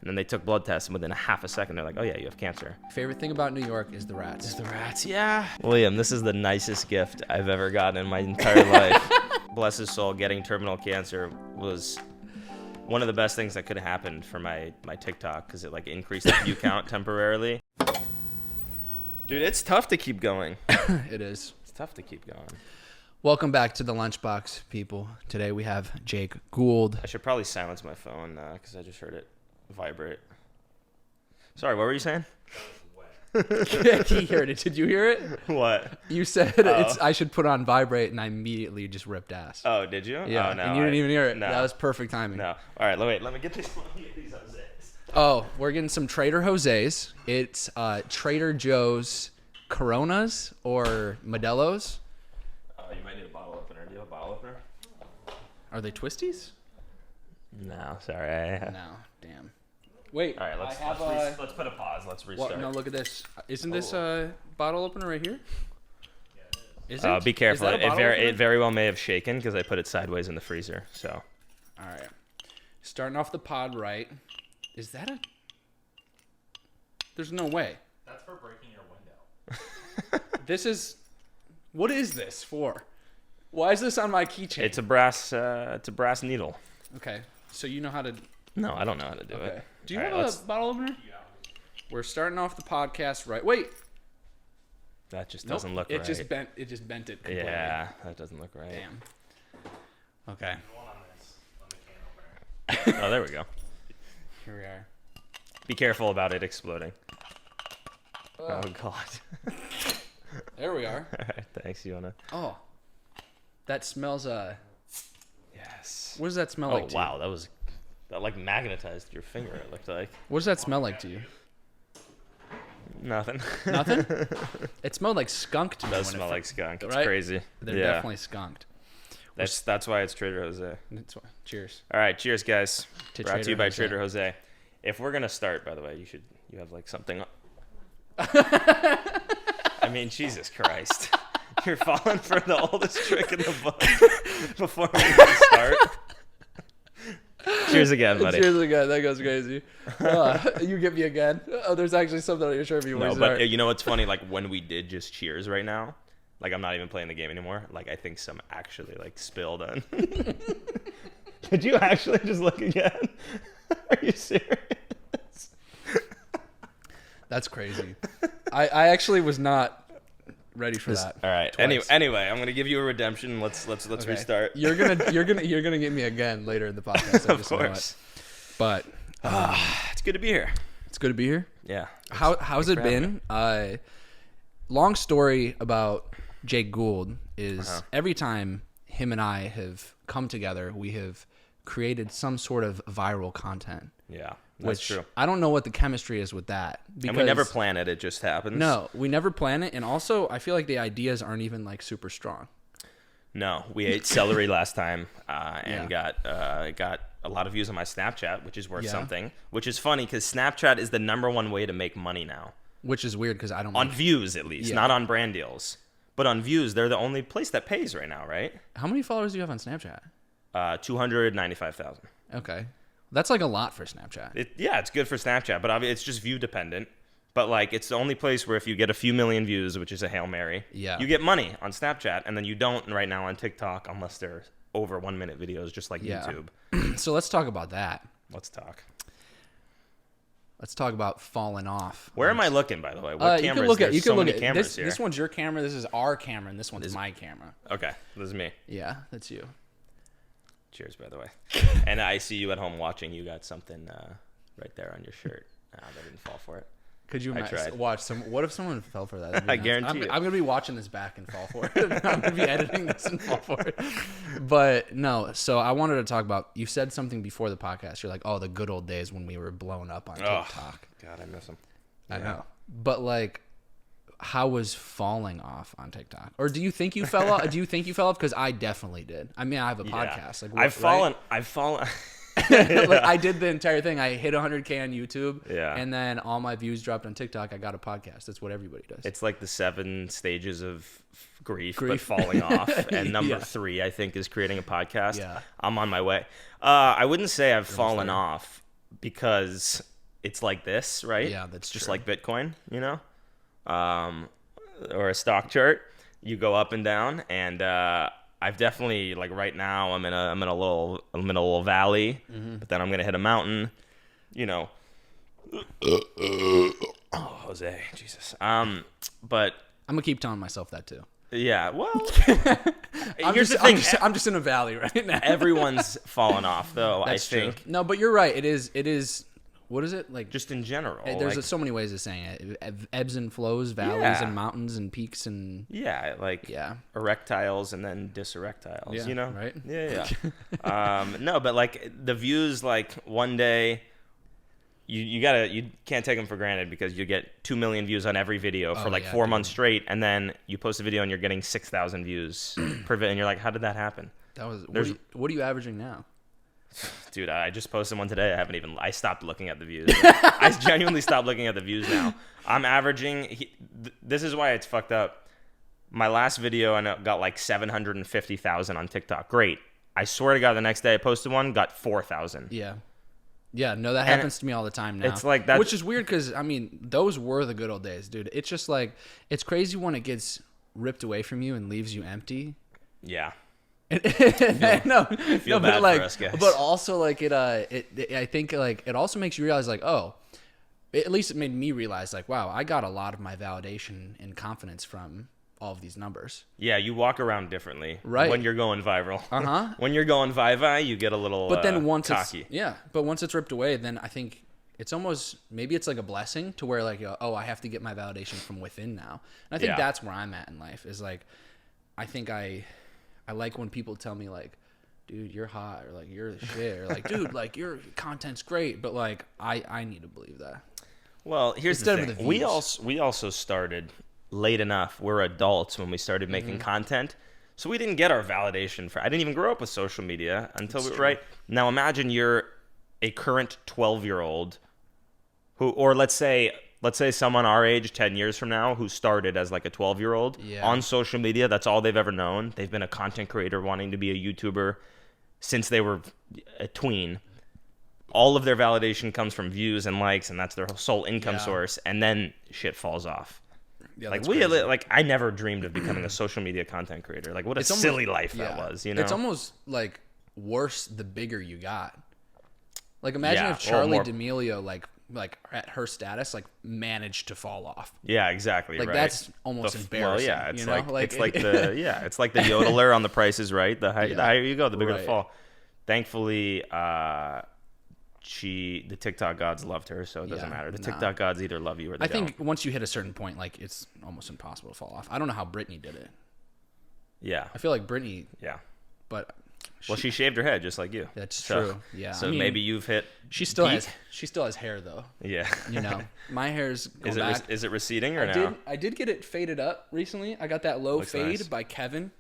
And then they took blood tests, and within a half a second, they're like, oh, yeah, you have cancer. Favorite thing about New York is the rats. It's the rats, yeah. William, this is the nicest gift I've ever gotten in my entire life. Bless his soul, getting terminal cancer was one of the best things that could have happened for my TikTok, because it like increased the view count temporarily. Dude, it's tough to keep going. It is. It's tough to keep going. Welcome back to the Lunchbox, people. Today we have Jake Gould. I should probably silence my phone because I just heard it vibrate. Sorry, what were you saying? He heard it. Did you hear it? What? You said I should put on vibrate, and I immediately just ripped ass. Oh, did you? Yeah, oh, no, and you didn't even hear it. No. That was perfect timing. No. All right, let me get these Jose's. Oh, we're getting some Trader Jose's. It's Trader Joe's Coronas or Modelo's. You might need a bottle opener. Do you have a bottle opener? Are they Twisties? No, sorry. No, damn. Wait. All right, let's put a pause. Let's restart. No, look at this. Isn't this a bottle opener right here? Yeah, it is. Be careful. Is that a bottle opener? It very well may have shaken because I put it sideways in the freezer. So. All right. Starting off the pod right. Is that a... There's no way. That's for breaking your window. This is... What is this for? Why is this on my keychain? It's a brass needle. Okay. So you know how to... No, I don't know how to do it. Do you All have right, a bottle opener? Yeah. We're starting off the podcast right. Wait. That just Nope. doesn't look It right. just bent it completely. Yeah, that doesn't look right. Damn. Okay. One on this, on the can opener. Oh, there we go. Here we are. Be careful about it exploding. Oh God. There we are. All right, thanks. You wanna? Oh. That smells Yes. What does that smell Oh like to wow, that like magnetized your finger. It looked like you? What does that smell like to you? nothing. Nothing? It smelled like skunk to me. It does when smell like skunk. It's right? crazy. They're yeah. definitely skunked. That's why it's Trader Jose. Cheers. All right, cheers, guys. To Brought to you Trader by Jose. Trader Jose. If we're gonna start, by the way, you have like something. I mean, Jesus Christ, you're falling for the oldest trick in the book before we even start. Cheers again, buddy. Cheers again. That goes crazy. You get me again. Oh, there's actually something on your shirt. No, but you know what's funny? Like when we did just cheers right now, like I'm not even playing the game anymore. Like I think some actually like spilled on. Did you actually just look again? Are you serious? That's crazy. I actually was not ready for that. All right. Twice. Anyway, I'm gonna give you a redemption. Let's Okay. restart. You're gonna get me again later in the podcast. I Of just know it. course. But It's good to be here. it's good to be here. Yeah. How's it for having been? Long story about Jake Gould is every time him and I have come together, we have created some sort of viral content. Yeah. That's Which true. I don't know what the chemistry is with that. And we never plan it. It just happens. No, we never plan it, and also I feel like the ideas aren't even like super strong. No. We ate celery last time and got a lot of views on my Snapchat, which is worth something. Which is funny because Snapchat is the #1 way to make money now. Which is weird because I don't. On views, at least, Yeah. not on brand deals. But on views, they're the only place that pays right now, right? How many followers do you have on Snapchat? 295,000. Okay, that's like a lot for Snapchat. It's good for Snapchat, but it's just view dependent. But like, it's the only place where if you get a few million views, which is a Hail Mary, you get money on Snapchat, and then you don't right now on TikTok unless they're over 1 minute videos, just like YouTube. So let's talk about that. Let's talk. Let's talk about falling off. Where am I looking, by the way? What you camera can look is at. You there? can So look many at cameras this. here. This one's your camera. This is our camera, and this one's my camera. Okay, this is me. Yeah, that's you. Cheers, by the way. And I see you at home watching. You got something right there on your shirt. I didn't fall for it. Could you tried. watch some? What if someone fell for that? That'd be I nuts. guarantee you. I'm gonna be watching this back and fall for it. I'm gonna be editing this and fall for it. But no. So I wanted to talk about. You said something before the podcast. You're like, oh, the good old days when we were blown up on TikTok. God, I miss them. I know. But like, how was falling off on TikTok? Or do you think you fell off? Do you think you fell off? Because I definitely did. I mean, I have a podcast. Like, I've fallen. I've fallen. Like, I did the entire thing. I hit 100K on YouTube. Yeah. And then all my views dropped on TikTok. I got a podcast. That's what everybody does. It's like the 7 stages of grief. But falling off. And number 3, I think, is creating a podcast. Yeah. I'm on my way. I wouldn't say I've fallen off because it's like this, right? Yeah, that's just true. like Bitcoin, or a stock chart. You go up and down, and I've definitely, like, right now I'm in a little valley, but then I'm gonna hit a mountain, Oh, Jose, Jesus. But I'm gonna keep telling myself that too. yeah, well, I'm here's just, the thing. I'm just in a valley right now. Everyone's fallen off, though. That's I think true. No, but you're right. It is. What is it like? just in general. There's like, so many ways of saying it. Ebbs and flows, valleys Yeah. and mountains and peaks and yeah, like yeah. erectiles and then diserectiles. Yeah, right? Yeah. No, but like the views, like one day. You can't take them for granted because you get 2 million views on every video for 4 months straight, and then you post a video and you're getting 6,000 views per video, and you're like, how did that happen? That was. There's- What are you averaging now? Dude, I just posted one today. I stopped looking at the views. I genuinely stopped looking at the views now. I'm averaging, this is why it's fucked up. My last video, I got like 750,000 on TikTok. Great. I swear to God, the next day I posted one, got 4,000. Yeah. Yeah, no, that happens to me all the time now. It's like that, which is weird because I mean, those were the good old days, dude. It's just like it's crazy when it gets ripped away from you and leaves you empty. Yeah. No, feel but bad like, for us guys. but also like I think like it also makes you realize like, oh, at least it made me realize like, wow, I got a lot of my validation and confidence from all of these numbers. Yeah, you walk around differently Right. when you're going viral. Uh-huh. When you're going vivi, you get a little But then once cocky. but once it's ripped away, then I think it's almost maybe it's like a blessing to where like, oh, I have to get my validation from within now. And I think Yeah. that's where I'm at in life is like, I think I like when people tell me like, dude, you're hot, or like you're the shit, or like, dude, like your content's great, but like I need to believe that. Well, here's Instead the of thing. the We views. also started late enough. We're adults when we started making Mm-hmm. content. So we didn't get our validation I didn't even grow up with social media until That's right now. Imagine you're a current 12-year-old or let's say someone our age 10 years from now who started as like a 12-year-old Yeah. on social media. That's all they've ever known. They've been a content creator wanting to be a YouTuber since they were a tween. All of their validation comes from views and likes, and that's their sole income Yeah. source. And then shit falls off. Yeah, Like that's crazy. I never dreamed of becoming a social media content creator. Like what a It's almost- silly life yeah. that was. You know, It's almost like worse the bigger you got. Like imagine Yeah, if or Charlie more- D'Amelio like at her status like managed to fall off. yeah, exactly. Like right. that's almost embarrassing. Well, yeah, it's you know? it's like the yodeler on The Price is Right. The higher you go, the bigger the Right. fall. Thankfully, the TikTok gods loved her, so it doesn't Yeah, matter. The nah. TikTok gods either love you or they I think don't. once you hit a certain point, like it's almost impossible to fall off. I don't know how Britney did it. Yeah, I feel like Britney, yeah. but Well, she shaved her head just like you. that's So- true. Yeah. So I mean, maybe you've hit. she still peak. has hair though. Yeah. You know, my hair's going back. Is it receding or no? I did get it faded up recently. I got that low Looks fade nice. by Kevin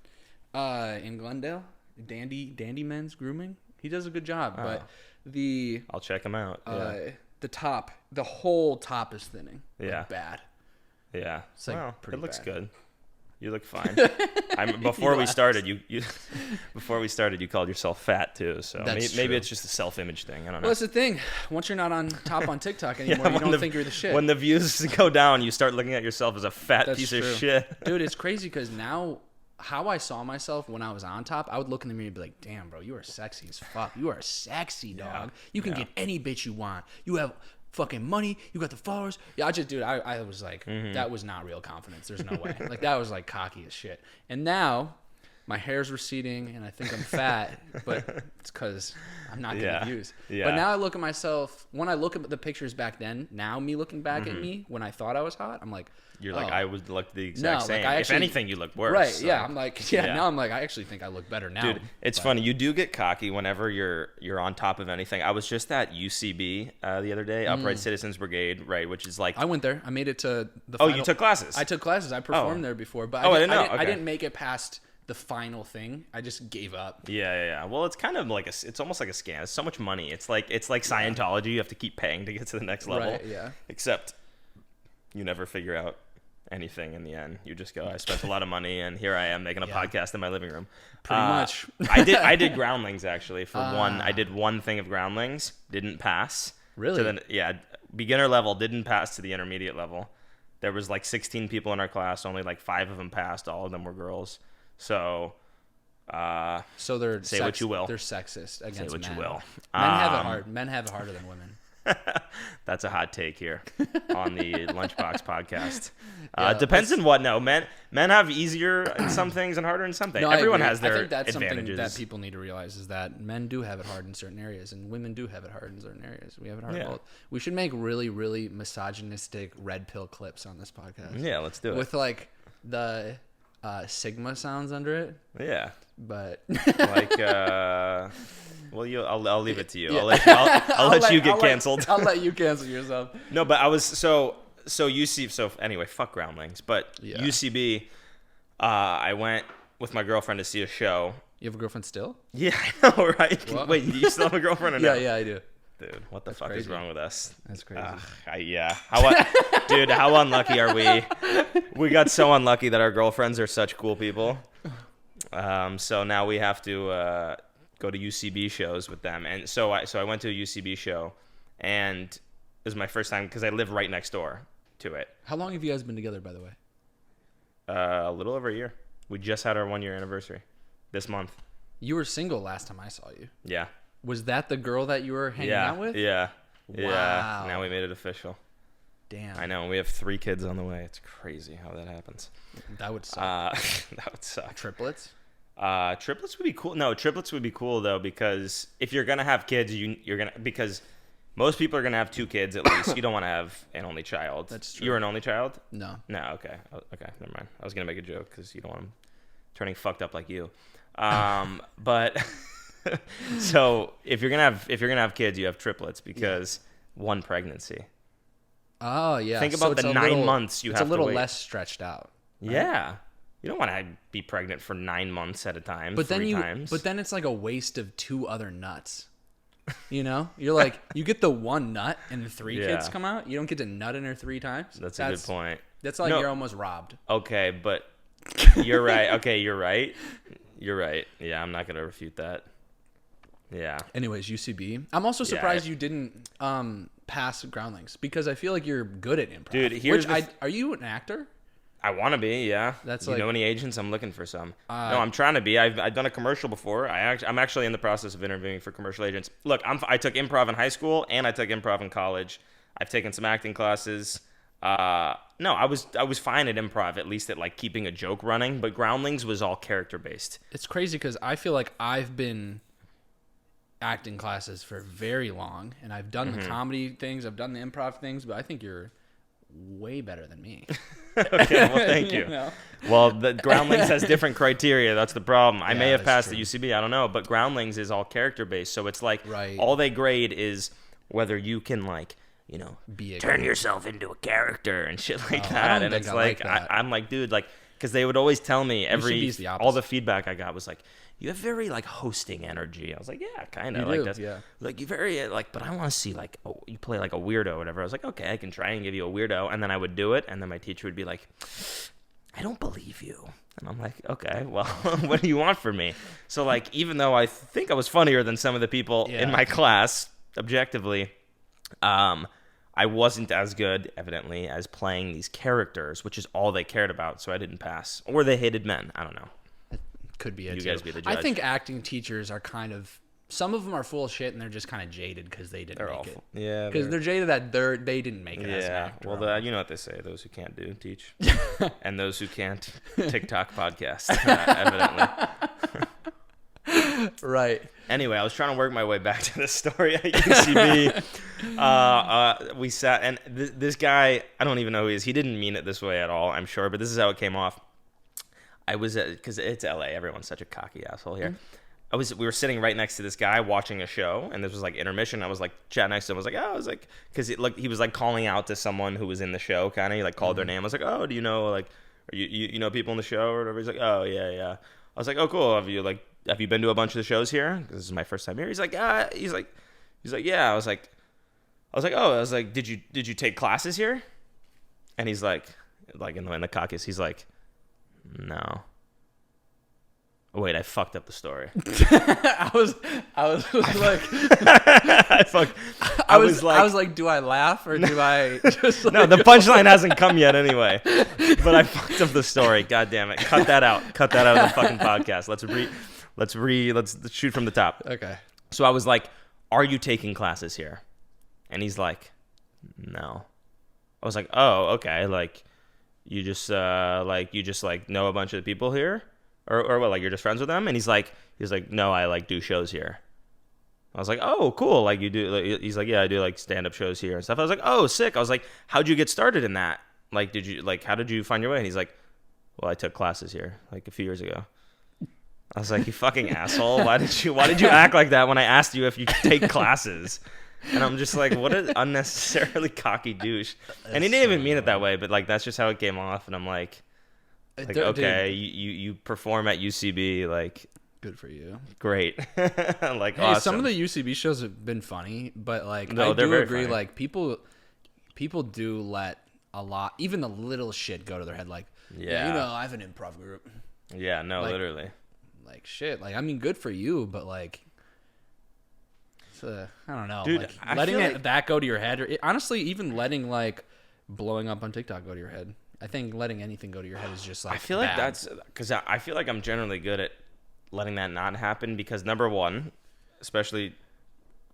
in Glendale. Dandy Men's Grooming. He does a good job, but the I'll check him out. Yeah. the whole top is thinning. Like, Yeah. bad. Yeah. like Well, pretty it looks bad. good. You look fine. Before we started, you called yourself fat too. So That's maybe true. it's just a self-image thing. I don't know. Well, that's the thing. Once you're not on top on TikTok anymore, you when don't the- think you're the shit. When the views go down, you start looking at yourself as a fat That's piece true. of shit. Dude, it's crazy because now how I saw myself when I was on top, I would look in the mirror and be like, damn, bro, you are sexy as fuck. You are sexy, dog. You can get any bitch you want. You have fucking money. You got the followers. Yeah, I was like, Mm-hmm. that was not real confidence. There's no way. Like, that was like cocky as shit. And now my hair's receding and I think I'm fat, but it's because I'm not getting Yeah. views. Yeah. But now I look at myself, when I look at the pictures back then, now me looking back Mm-hmm. at me when I thought I was hot, I'm like, You're like, oh. I would look the No, exact like, same. I If actually- anything, you look worse. Right, so. yeah. I'm like, yeah, Yeah. now I'm like, I actually think I look better now. Dude, it's funny. You do get cocky whenever you're on top of anything. I was just at UCB the other day, Upright Citizens Brigade, right? Which is like, I went there. I made it to the oh, final. you took classes. I took classes. I performed there before, but Oh, I I didn't know. I Okay. didn't make it past the final thing. I just gave up. Yeah. Well, it's kind of like it's almost like a scam. It's so much money. It's like Scientology. You have to keep paying to get to the next level. Right, yeah. Except you never figure out anything in the end. You just go, I spent a lot of money, and here I am making a Yeah. podcast in my living room. Pretty much. I did groundlings actually for one. I did one thing of groundlings, didn't pass. Really? Beginner level, didn't pass to the intermediate level. There was like 16 people in our class, only like 5 of them passed. All of them were girls. So So they're say what you will. They're sexist against men. Say what you will. Men have it hard. Men have it harder than women. That's a hot take here on the Lunchbox podcast. Yeah, Depends on what. No, men have easier in some things and harder in some things. No, I Everyone agree. has their I think that's advantages. something that people need to realize is that men do have it hard in certain areas, and women do have it hard in certain areas. We have it hard in Yeah. both. We should make really, really misogynistic red pill clips on this podcast. Yeah, let's do it. With like the Sigma sounds under it, Yeah, but like well, I'll leave it to you. Yeah. I'll let you get canceled. I'll let you cancel yourself. No, but I was so UC. So anyway, fuck Groundlings. But Yeah. UCB, I went with my girlfriend to see a show. You have a girlfriend still? Yeah, I know, right? What? Wait, you still have a girlfriend or no? Yeah, I do. Dude, what the fuck crazy. is wrong with us? That's crazy. Yeah. Dude, how unlucky are we? We got so unlucky that our girlfriends are such cool people. So now we have to go to UCB shows with them. And so I went to a UCB show, and it was my first time because I live right next door to it. How long have you guys been together, by the way? A little over a year. We just had our 1-year anniversary this month. You were single last time I saw you. Yeah. Was that the girl that you were hanging out with? Yeah. Yeah. Wow. Now we made it official. Damn. I know. We have 3 kids on the way. It's crazy how that happens. That would suck. That would suck. Triplets? Triplets would be cool. No, triplets would be cool though, because if you're gonna have kids, because most people are gonna have 2 kids at least. You don't want to have an only child. That's true. You're an only child? No. No. Okay. Okay. Never mind. I was gonna make a joke because you don't want them turning fucked up like you. But so if you're gonna have kids, you have triplets because one pregnancy. Oh, yeah. Think So about it's the a 9 little- months you it's have a little to wait. less stretched out. Yeah. You don't want to be pregnant for 9 months at a time. But then 3 times. but then it's like a waste of 2 other nuts. You know? You're like, you get the 1 nut and 3 kids Yeah. come out. You don't get to nut in her 3 times. That's a good point. That's like No. you're almost robbed. Okay, but you're right. Okay, you're right. You're right. Yeah, I'm not gonna refute that. Yeah. Anyways, UCB. I'm also surprised you didn't pass Groundlings because I feel like you're good at improv. Dude, here's are you an actor? I want to be. Yeah. That's you like- know any agents? I'm looking for some. No, I'm trying to be. I've done a commercial before. I'm actually in the process of interviewing for commercial agents. Look, I took improv in high school and I took improv in college. I've taken some acting classes. No, I was fine at improv, at least at like keeping a joke running. But Groundlings was all character based. It's crazy because I feel like I've been acting classes for very long, and I've done the comedy things, I've done the improv things, but I think you're way better than me. Okay, well, thank you. know? Well, the Groundlings has different criteria. That's the problem. I may Yeah, have that's passed true. the UCB. I don't know. But Groundlings is all character based. So it's like Right. all they grade is whether you can, like, you know, Be a turn good- yourself into a character and shit like I that. don't And think it's I like, like that. I'm like, dude, like, because they would always tell me UCB's the all the opposite. feedback I got was like, you have very like hosting energy. I was like, yeah, kind You of like do, that's yeah. like you very like, but I want to see like, oh, you play like a weirdo or whatever. I was like, okay, I can try and give you a weirdo, and then I would do it, and then my teacher would be like, I don't believe you. And I'm like, okay, well, what do you want from me? So like, even though I think I was funnier than some of the people Yeah. in my class, objectively, I wasn't as good, evidently, as playing these characters, which is all they cared about. So I didn't pass, or they hated men. I don't know. Could be it You too. guys be the I judge. think acting teachers are kind of, some of them are full of shit and they're just kind of jaded because they didn't They're make awful. it. Yeah, Because they're jaded that they didn't make it as an yeah. actor. Well, you know what they say: those who can't do teach, and those who can't TikTok podcast. Evidently. right. Anyway, I was trying to work my way back to this story at UCB. We sat, and this guy, I don't even know who he is. He didn't mean it this way at all, I'm sure, but this is how it came off. I was because it's LA. Everyone's such a cocky asshole here. We were sitting right next to this guy watching a show, and this was like intermission. I was like chatting next to him. I was like, oh, I was like, because he was like calling out to someone who was in the show, kind of. He like called their name. I was like, oh, do you know like, are you know people in the show or whatever? He's like, oh yeah. I was like, oh cool. Have you been to a bunch of the shows here? This is my first time here. He's like, he's like, yeah. I was like, did you take classes here? And he's like in the caucus, he's like, no. Wait, I fucked up the story. I was like, I was like, do I laugh or do I just like, no, the punchline hasn't come yet anyway. But I fucked up the story. God damn it. Cut that out. Cut that out of the fucking podcast. Let's shoot from the top. Okay. So I was like, are you taking classes here? And he's like, no. I was like, oh, okay. Like, you just know a bunch of people here? Or what, like you're just friends with them? And he's like, no, I like do shows here. I was like, oh, cool. Like you do, like, he's like, yeah, I do like stand-up shows here and stuff. I was like, oh, sick. I was like, how'd you get started in that? Like, how did you find your way? And he's like, well, I took classes here like a few years ago. I was like, you fucking asshole. Why did you act like that when I asked you if you could take classes? And I'm just like, what an unnecessarily cocky douche. And he didn't even mean it that way, but like, that's just how it came off. And I'm like, okay, you perform at UCB, like, good for you. great. Like, Hey, awesome. some of the UCB shows have been funny, but like No, I they're do very agree. funny. Like people do let a lot, even the little shit, go to their head. Like, Yeah. you know, I have an improv group. Yeah, no, like- literally. Like shit. Like I mean, good for you, but like, it's I don't know. Dude, like, I letting feel it, like- that go to your head, or honestly, even letting like blowing up on TikTok go to your head. I think letting anything go to your head is just like I feel like bad. that's because I feel like I'm generally good at letting that not happen because number one, especially,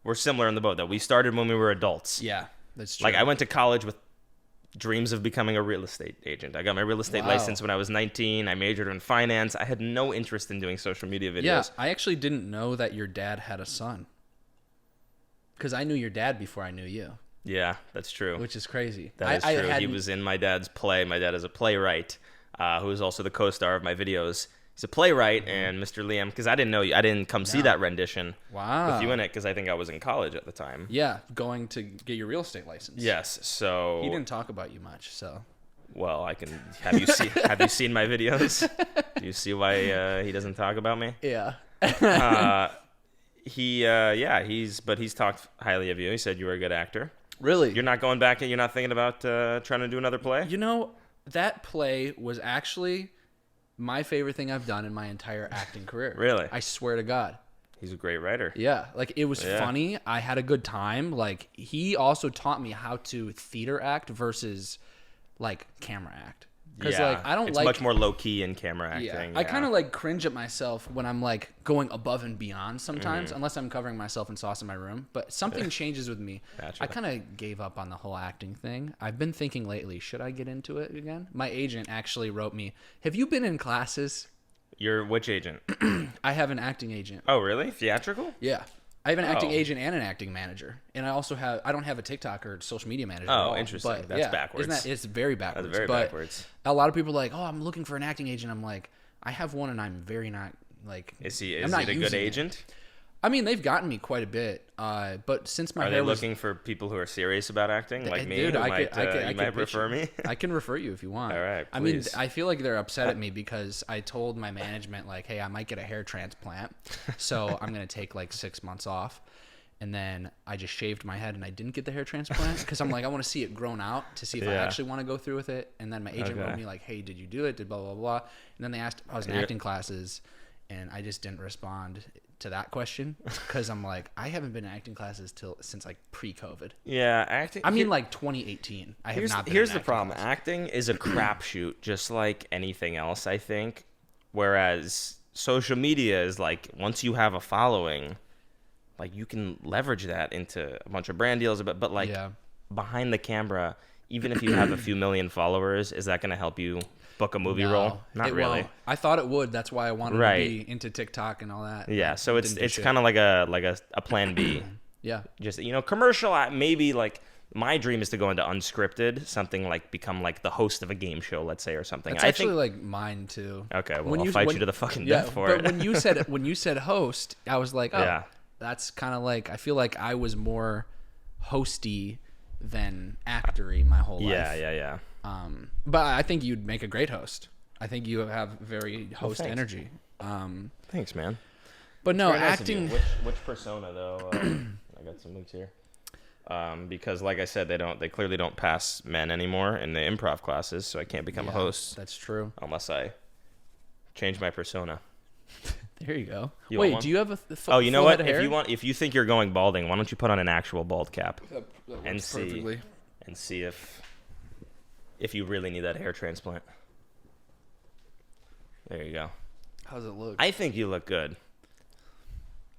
we're similar in the boat that we started when we were adults. Yeah, that's true. Like I went to college with dreams of becoming a real estate agent. I got my real estate Wow. license when I was 19. I majored in finance. I had no interest in doing social media videos. Yeah, I actually didn't know that your dad had a son. Because I knew your dad before I knew you, Yeah, that's true. which is crazy. That is I true. He hadn't- was in my dad's play. My dad is a playwright who is also the co-star of my videos. He's a playwright, and Mr. Liam, because I didn't know you. I didn't come see that rendition Wow. with you in it because I think I was in college at the time. Yeah, going to get your real estate license. Yes, so He didn't talk about you much, so. well, I can have you see have you seen my videos? Do you see why he doesn't talk about me? Yeah. He's talked highly of you. He said you were a good actor. Really? You're not going back and you're not thinking about trying to do another play? You know, that play was actually my favorite thing I've done in my entire acting career. Really? I swear to God. He's a great writer. Yeah. Like, it was Yeah. funny. I had a good time. Like, he also taught me how to theater act versus, like, camera act. Because, like, I don't it's like... much more low key in camera acting. Yeah, I kind of like cringe at myself when I'm like going above and beyond sometimes, unless I'm covering myself in sauce in my room. But something changes with me. Gotcha. I kind of gave up on the whole acting thing. I've been thinking lately, should I get into it again? My agent actually wrote me, "Have you been in classes?" You're which agent? I have an acting agent. Oh, really? Theatrical? Yeah. I have an acting Oh. agent and an acting manager, and I don't have a TikTok or social media manager. Oh, at all, interesting. But That's yeah, backwards. Isn't that, it's very backwards. That's very but backwards. A lot of people are like, oh, I'm looking for an acting agent. I'm like, I have one, and I'm very not like. Is he I'm not a good using it. agent? I mean, they've gotten me quite a bit, but since my Are they hair was, looking for people who are serious about acting, like me? dude, who I might, could you might pitch refer you. me? I can refer you if you want. All right, I mean, please. I feel like they're upset at me because I told my management like, hey, I might get a hair transplant, so I'm gonna take like 6 months off. And then I just shaved my head and I didn't get the hair transplant because I'm like, I want to see it grown out to see if I Yeah. actually want to go through with it. And then my agent Okay. wrote me like, hey, did you do it? Did blah, blah, blah. And then they asked if I was in Yeah. acting classes, and I just didn't respond to that question because I'm like, I haven't been in acting classes since like pre-COVID. Yeah, acting. I mean, like 2018. I have not been Here's in the acting problem. class. Acting is a crapshoot, just like anything else, I think. Whereas social media is like, once you have a following, like you can leverage that into a bunch of brand deals. But like Yeah. behind the camera, even if you have a few million followers, is that going to help you book a movie role? Not it really. won't. I thought it would. That's why I wanted Right. to be into TikTok and all that. Yeah, but so it didn't do it's shit. kind of like a plan B. Yeah. Just commercial. Maybe like my dream is to go into unscripted, something like become like the host of a game show, let's say, or something. That's I actually think. like mine too. Okay, well, I'll fight you to the fucking death for but it. when you said host, I was like, oh, Yeah. that's kind of like, I feel like I was more hosty than actory my whole life. Yeah. But I think you'd make a great host. I think you have very host thanks. energy. Thanks, man. But no, Very nice of you. acting. Which persona though? I got some links here. Because like I said, they clearly don't pass men anymore in the improv classes, so I can't become a Yeah, host That's true. unless I change my persona. There you go. You want Wait, one? do you have a Oh, you know full head what? of hair? If you think you're going balding, why don't you put on an actual bald cap That and works see perfectly. and see if you really need that hair transplant. There you go. How's it look? I think you look good.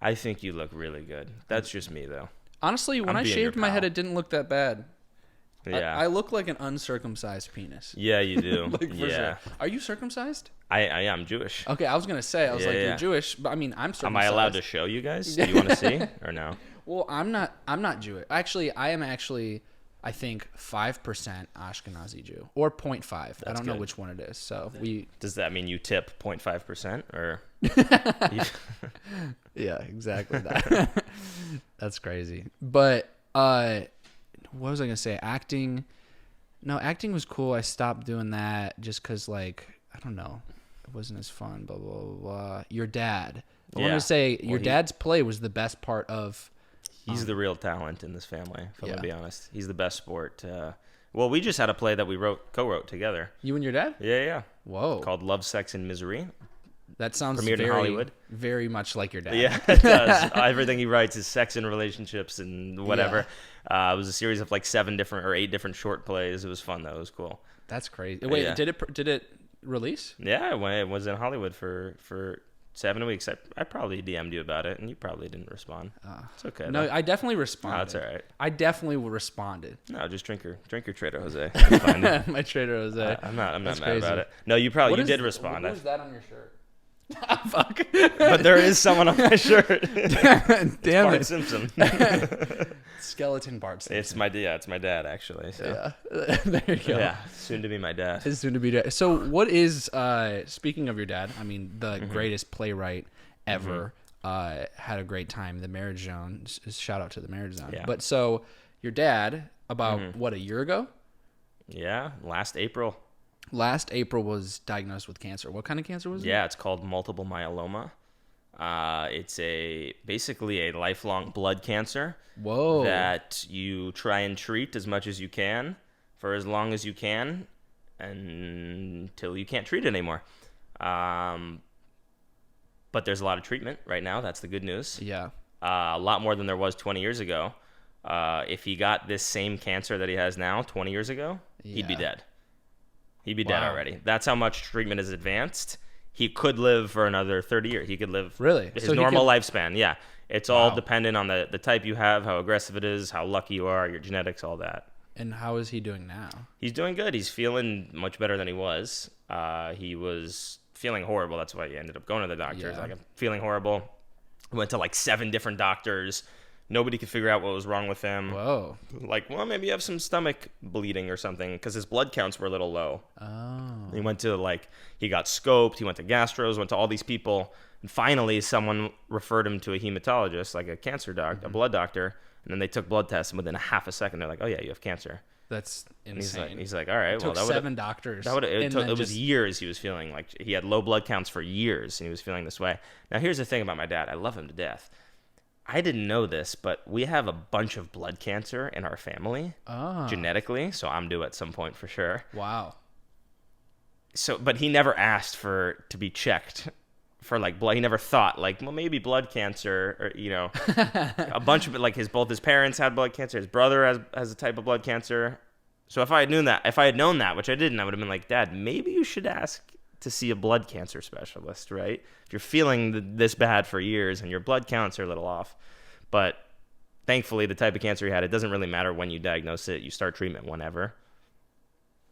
I think you look really good. That's just me though. Honestly, when I'm I being your shaved my head, pal. it didn't look that bad. Yeah. I look like an uncircumcised penis. Yeah, you do. Like, for yeah. sure. Are you circumcised? I am Jewish. Okay, I was gonna say I was Yeah, like yeah. you're Jewish, but I mean I'm circumcised. Am I allowed to show you guys? Do you want to see or no? Well, I'm not Jewish. Actually, I am I think 5% Ashkenazi Jew or 0.5. I don't know good. which one it is. So we Does that mean you tip 0.5% or? yeah, exactly that. That's crazy. But what was I gonna say? Acting. No, acting was cool. I stopped doing that just because, like, I don't know, it wasn't as fun. Blah blah blah. Blah. Your dad. I want Yeah. to say your Well, dad's play was the best part of. He's the real talent in this family. If I'm Yeah. gonna be honest, he's the best sport. Well, we just had a play that we co-wrote together. You and your dad? Yeah. Whoa, Called Love, Sex, and Misery. that sounds premiered in very, Hollywood. very much like your dad. Yeah, it does. Everything he writes is sex and relationships and whatever. It was a series of like 7 different or 8 different short plays. It was fun though. It was cool. That's crazy. Wait, Yeah. did it release? Yeah, it was in Hollywood for 7 weeks. I probably DM'd you about it, and you probably didn't respond. It's okay. No, though. I definitely responded. No, it's all right. I definitely responded. No, just drink your Trader Jose. It's fine. My Trader Jose. I'm not That's mad crazy. about it. No, you did respond. What was that on your shirt? Fuck. But there is someone on my shirt. Damn Bart it. Simpson. Skeleton Bart Simpson. It's my dad actually. So. Yeah. There you go. Yeah, soon to be my dad. His soon to be dad. So what is speaking of your dad, I mean the Mm-hmm. greatest playwright ever, had a great time. The Marriage Zone. Shout out to the Marriage Zone. Yeah. But so your dad, about what, a year ago? Yeah, last April. Last April was diagnosed with cancer. What kind of cancer was it? Yeah, it's called multiple myeloma. It's basically a lifelong blood cancer Whoa. that you try and treat as much as you can for as long as you can until you can't treat it anymore. But there's a lot of treatment right now. That's the good news. Yeah. A lot more than there was 20 years ago. If he got this same cancer that he has now 20 years ago, he'd be Yeah. dead. He'd be dead Wow. already. That's how much treatment is advanced. He could live for another 30 years. He could live Really? his So he normal could- lifespan. Yeah. It's all Wow. dependent on the type you have, how aggressive it is, how lucky you are, your genetics, all that. And how is he doing now? He's doing good. He's feeling much better than he was. He was feeling horrible. That's why he ended up going to the doctor. He's Yeah. like, I'm feeling horrible. Went to like 7 different doctors. Nobody could figure out what was wrong with him. Whoa. Like, well, maybe you have some stomach bleeding or something because his blood counts were a little low. Oh. He went to he got scoped. He went to gastros, went to all these people. And finally, someone referred him to a hematologist, like a cancer doctor, a blood doctor. And then they took blood tests, and within a half a second, they're like, oh, yeah, you have cancer. That's And he's insane. like, all right, It well, took that would 7 doctors. it and then was just- years he was feeling like he had low blood counts for years, and he was feeling this way. Now, here's the thing about my dad. I love him to death. I didn't know this, but we have a bunch of blood cancer in our family Oh. genetically, so I'm due at some point for sure. Wow. So, but he never asked to be checked for like blood. He never thought like, well, maybe blood cancer, or a bunch of it. Like both his parents had blood cancer. His brother has a type of blood cancer. So if I had known that, which I didn't, I would have been like, Dad, maybe you should ask to see a blood cancer specialist, right? If you're feeling this bad for years and your blood counts are a little off. But thankfully, the type of cancer he had, it doesn't really matter when you diagnose it. You start treatment whenever.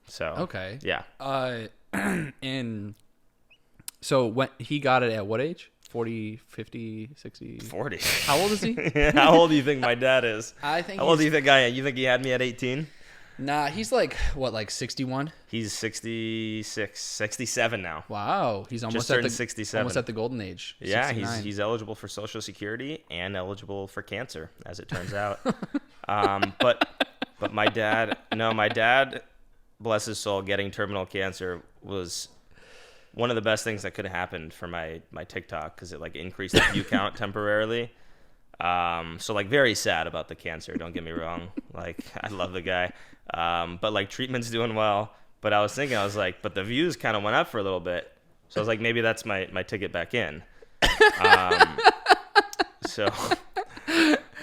So Okay. yeah. And so when he got it at what age? 40, 50, 60? 40. How old is he? How old do you think my dad is? I think How old do he's, you think you think he had me at 18? Nah, he's like, what, like 61? He's 66, 67 now. Wow. He's almost turned at the 67. almost at the golden age. Yeah, 69. he's eligible for Social Security and eligible for cancer, as it turns out. But my dad, bless his soul, getting terminal cancer was one of the best things that could have happened for my TikTok because it like increased the view count temporarily. So like very sad about the cancer. Don't get me wrong. Like I love the guy, but like treatment's doing well. But I was thinking, but the views kind of went up for a little bit. So I was like, maybe that's my ticket back in. So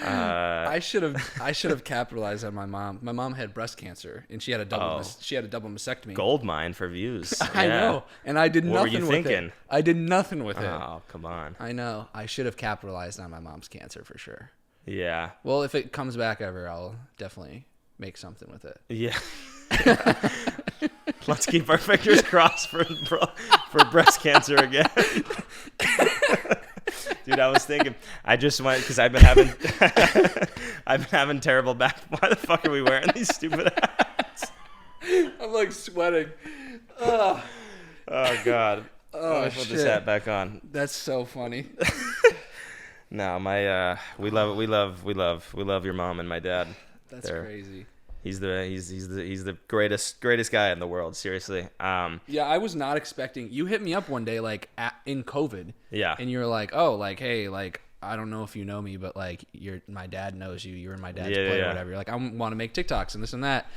I should have capitalized on my mom. My mom had breast cancer, and she had a double mastectomy. gold mine for views. I know, and I did What were nothing you with thinking? it. I did nothing with it. Oh, come on. I know. I should have capitalized on my mom's cancer for sure. Yeah. Well, if it comes back ever, I'll definitely make something with it. Yeah. Let's keep our fingers crossed for breast cancer again. Dude, I was thinking, I just went because I've been having terrible back. Why the fuck are we wearing these stupid hats? I'm like sweating. Oh God. Oh, Let me put this hat back on. That's so funny. No, we love your mom and my dad. That's crazy. He's the greatest guy in the world. Seriously. Yeah, I was not expecting. You hit me up one day, like in COVID. Yeah. And you were like, "Oh, like, hey, like, I don't know if you know me, but like, my dad knows you. You're in my dad's play or whatever. You're like, I want to make TikToks and this and that."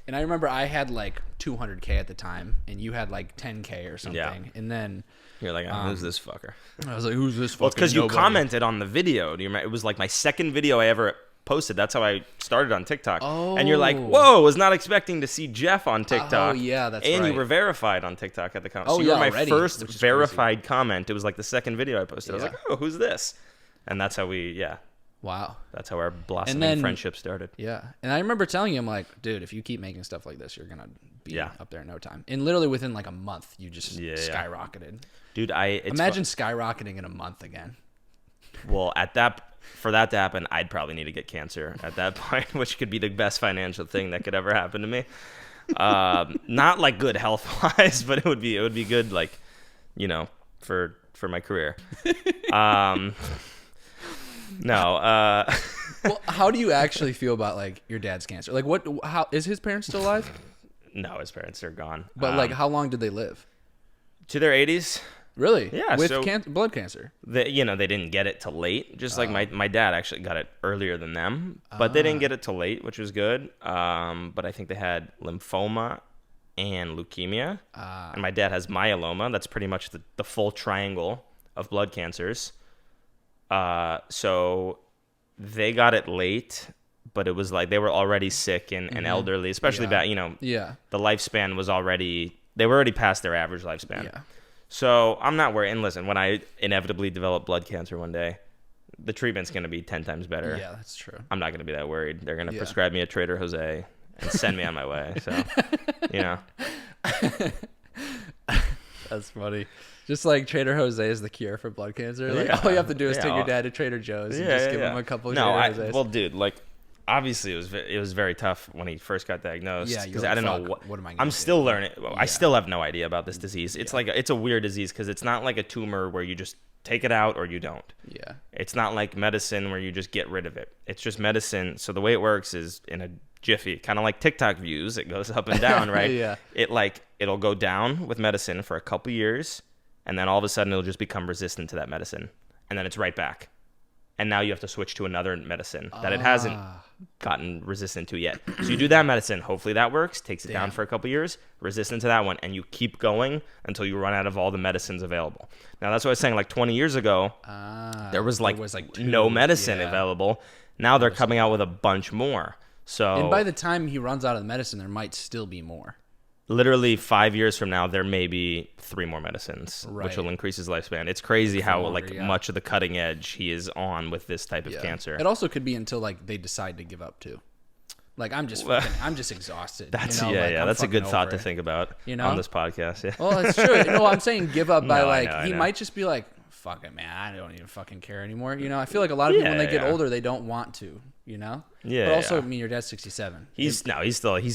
And I remember I had like 200K at the time, and you had like 10K or something. Yeah. And then you're like, who's this fucker? I was like, who's this fucker? Well, it's because you commented on the video. Do you remember? It was like my second video I ever posted. That's how I started on TikTok. Oh. And you're like, whoa, was not expecting to see Jeff on TikTok. Oh, yeah, that's and right. you were verified on TikTok at the comment. Oh, so you yeah, were my already, first which is verified crazy. comment. It was like the second video I posted. I was Yeah. like, oh, who's this? And that's how Wow. that's how our blossoming then- friendship started. Yeah. And I remember telling you, I'm like, dude, if you keep making stuff like this, you're going to be Yeah. up there in no time. And literally within like a month, you just Yeah. skyrocketed. Dude, Imagine skyrocketing in a month again. Well, for that to happen, I'd probably need to get cancer at that point, which could be the best financial thing that could ever happen to me. Not like good health wise, but it would be good, like, you know, for my career. No. Well, how do you actually feel about like your dad's cancer? Like, how is his parents still alive? No, his parents are gone. But like, how long did they live? To their 80s. Really? Yeah, With so- blood cancer. They didn't get it till late. Just like my dad actually got it earlier than them, but they didn't get it till late, which was good. But I think they had lymphoma and leukemia, and my dad has myeloma. That's pretty much the full triangle of blood cancers. So they got it late, but it was like they were already sick and elderly, especially back. You know, Yeah. the lifespan was they were already past their average lifespan. Yeah. So I'm not worried. And listen, when I inevitably develop blood cancer one day, the treatment's going to be 10 times better. Yeah, that's true. I'm not going to be that worried. They're going to Yeah. prescribe me a Trader Jose and send me on my way. So, you know. That's funny. Just like Trader Jose is the cure for blood cancer. Like Yeah. all you have to do is Yeah. take your dad to Trader Joe's and just give him a couple of Trader Jose's. Well, dude, like, obviously it was very tough when he first got diagnosed. Yeah, you're because like, I don't know "Fuck, what am I gonna I'm do?" still learning. Well, I Yeah. still have no idea about this disease. It's like it's a weird disease because it's not like a tumor where you just take it out or you don't. Yeah. It's not like medicine where you just get rid of it. It's just medicine. So the way it works is in a jiffy, kind of like TikTok views. It goes up and down, right? Yeah. It'll go down with medicine for a couple years, and then all of a sudden it'll just become resistant to that medicine, and then it's right back. And now you have to switch to another medicine that it hasn't gotten resistant to yet. So you do that medicine. Hopefully that works. Takes it down for a couple years. Resistant to that one. And you keep going until you run out of all the medicines available. Now, that's what I was saying. Like 20 years ago, there was like no medicine available. Now they're coming out with a bunch more. So And by the time he runs out of the medicine, there might still be more. literally 5 years from now, there may be 3 more medicines, which Right. will increase his lifespan. It's crazy how longer, yeah. much of the cutting edge he is on with this type of cancer. It also could be until like they decide to give up too. Like I'm just exhausted. That's you know? Like, I'm that's a good fucking thought over to it. think about You know? on this podcast. Yeah. Well, it's true. No, I'm saying give up by No, I like know, I he know. might just be like, fuck it, man. I don't even fucking care anymore. You know, I feel like a lot of people when they get Yeah. older, they don't want to. You know. Yeah, But also, yeah. I mean, your dad's 67. He's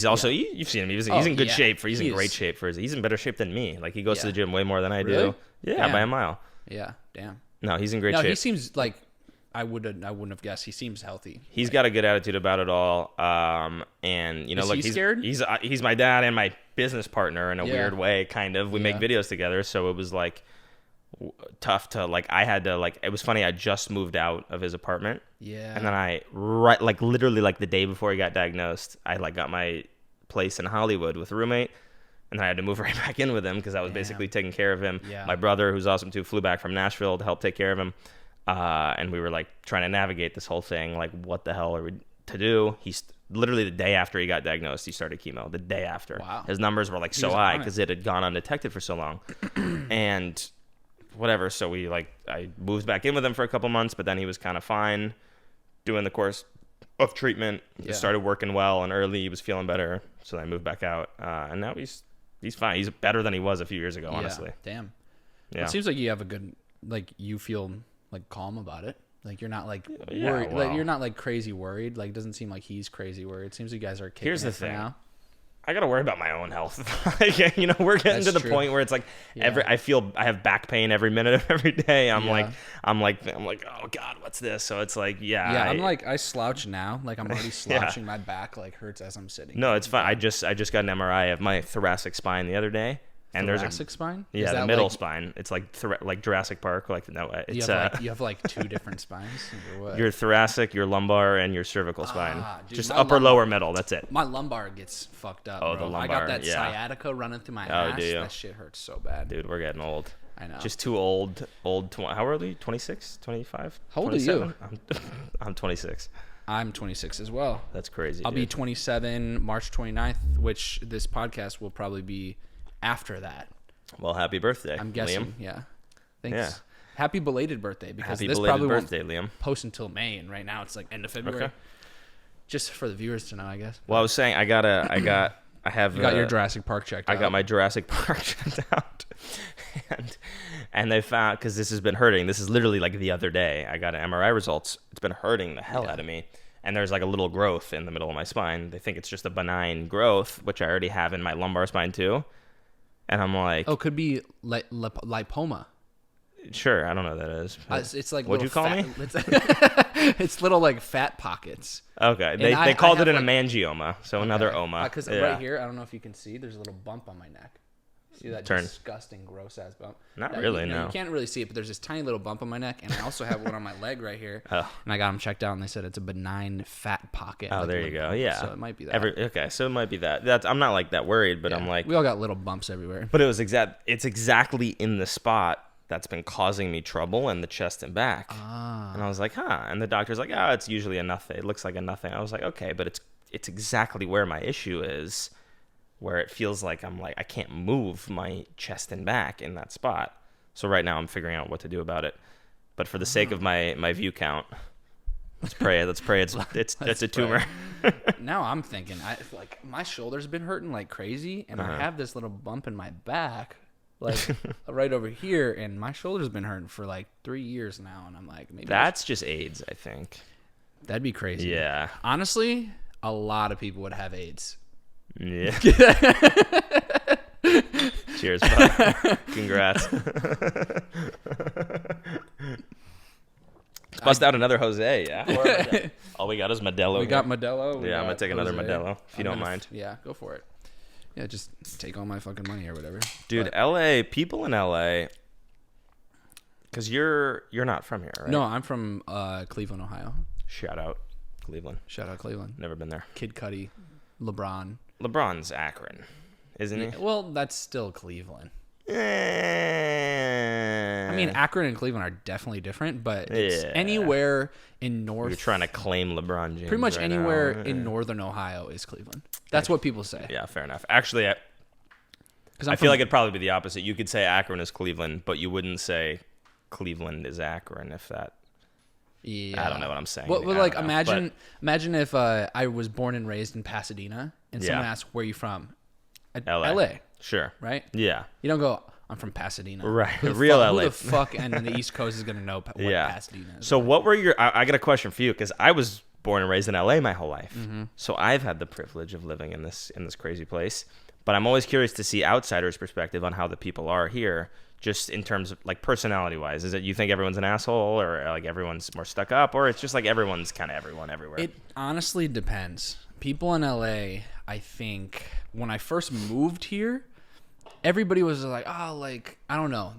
also you've seen him. You've he's in good yeah. shape he's in He great is- shape for his. He's in better shape than me. Like he goes to Yeah. the gym way more than I Really? do. Yeah, Damn. by a mile. Yeah. Damn. No, he's in great No, shape. he seems like I wouldn't have guessed. He seems healthy. He's got a good attitude about it all. And you know, Is look, he he's scared? He's my dad and my business partner in a Yeah. weird way. Kind of, we make Yeah. videos together, so it was like tough to like. I had to like. It was funny. I just moved out of his apartment. Yeah. And then literally like the day before he got diagnosed, I like got my place in Hollywood with a roommate. And then I had to move right back in with him because I was Damn. basically taking care of him. Yeah. My brother, who's awesome too, flew back from Nashville to help take care of him. And we were like trying to navigate this whole thing. Like, what the hell are we to do? He's literally the day after he got diagnosed, he started chemo. The day after. Wow. His numbers were like so was high on it. because it had gone undetected for so long. And whatever. So I moved back in with him for a couple months, but then he was kind of fine doing the course of treatment. He Yeah. started working well and early. He was feeling better. So I moved back out. And now he's fine. He's better than he was a few years ago, honestly. Yeah. Damn. Yeah. It seems like you have a good, like, you feel like calm about it. Like you're not like Yeah, worried. well. Like you're not like crazy worried. Like it doesn't seem like he's crazy worried. It seems like you guys are kicking Here's the it for thing. now. I gotta worry about my own health. Like, we're getting That's to the true. point where it's like Yeah. I have back pain every minute of every day. I'm Yeah. like, oh God, what's this? So it's like, Yeah, I'm like I slouch now. Like I'm already Yeah. slouching. My back like hurts as I'm sitting. no, it's fine. I just got an MRI of my thoracic spine the other day, and Thoracic spine. Is there's the that middle like, spine. It's like like Jurassic Park. Like no, You it's have like two different spines. Or what? your thoracic, your lumbar, and your cervical spine. dude, Just my upper, lumbar- lower, middle. That's it. My lumbar gets fucked up. Oh, bro. the I got lumbar, that yeah. sciatica running through my Oh, ass. do you? That shit hurts so bad. Dude, we're getting old. I know. Just too old. How old are you? 26, 25? How old are you? I'm 26. I'm 26 as well. That's crazy. I'll be dude. 27 March 29th, which this podcast will probably be after that. Well, happy birthday, I'm guessing. Liam. Yeah. Thanks. Yeah. Happy belated birthday because Happy this belated probably birthday, won't Liam. post until May, and right now it's like end of February. Okay. Just for the viewers to know, I guess. Well, I was saying I have You got your Jurassic Park checked out. I got my Jurassic Park checked out, and they found, because this has been hurting. This is literally like the other day. I got an MRI results. It's been hurting the hell out of me. And there's like a little growth in the middle of my spine. They think it's just a benign growth, which I already have in my lumbar spine too. And I'm like, Oh, could be lipoma. sure, I don't know what that is. It's like What'd you little call me? It's little like fat pockets. Okay, And they I called have, it an like- hemangioma, so another oma. Because Yeah. right here, I don't know if you can see, there's a little bump on my neck. See that Turn. disgusting, gross ass bump? Not That- really, you no. You can't really see it, but there's this tiny little bump on my neck, and I also have one on my leg right here. Oh. And I got them checked out, and they said it's a benign fat pocket. Oh, like there a you lip go. bump. Yeah. So it might be that. Okay, so it might be that. That's I'm not like that worried, but Yeah. I'm like, we all got little bumps everywhere. but it's exactly in the spot that's been causing me trouble in the chest and back. And I was like, huh. And the doctor's like, oh, it's usually a nothing. It looks like a nothing. I was like, okay, but it's exactly where my issue is, where it feels like I can't move my chest and back in that spot. So right now I'm figuring out what to do about it. But for the sake of my view count, let's pray it's a tumor. Now I'm thinking, like my shoulder's been hurting like crazy, and I have this little bump in my back, like right over here, and my shoulder's been hurting for like 3 years now, and I'm like, maybe That's just AIDS, I think. that'd be crazy. Yeah. Honestly, a lot of people would have AIDS. Yeah. Cheers, bud. Congrats. Let's bust out another Jose, yeah? All we got is Modelo. We got here. Modelo. we Yeah, I'm gonna got take another Jose. Modelo, if you don't I'm gonna mind. Yeah, go for it. Yeah, just take all my fucking money or whatever. Dude, But- LA, people in LA, because you're not from here, right? No, I'm from Cleveland, Ohio. Shout out Cleveland. Shout out Cleveland. Never been there. Kid Cudi, LeBron. LeBron's Akron, isn't he? Well, that's still Cleveland. I I mean, Akron and Cleveland are definitely different, but it's Yeah. anywhere in North. you're trying to claim LeBron James. pretty much right anywhere now. in northern Ohio is Cleveland. That's what people say. Yeah, fair enough. Actually, Because I feel like it'd probably be the opposite. You could say Akron is Cleveland, but you wouldn't say Cleveland is Akron if that. yeah. I don't know what I'm saying. Well, I don't like know, imagine if I was born and raised in Pasadena, and someone Yeah. asked where you from. LA. LA, Sure. right? Yeah. You don't go, I'm from Pasadena. Right. Who the Real fuck, LA. Who the fuck and the East Coast is gonna know what Yeah. Pasadena is? So what were your? I got a question for you because I was born and raised in LA my whole life, Mm-hmm. so I've had the privilege of living in this crazy place. But I'm always curious to see outsiders' perspective on how the people are here, just in terms of like personality wise. Is it you think everyone's an asshole, or like everyone's more stuck up, or it's just like everyone's kind of everyone everywhere? It honestly depends. People in LA, I think, when I first moved here, everybody was like, oh, like, I don't know.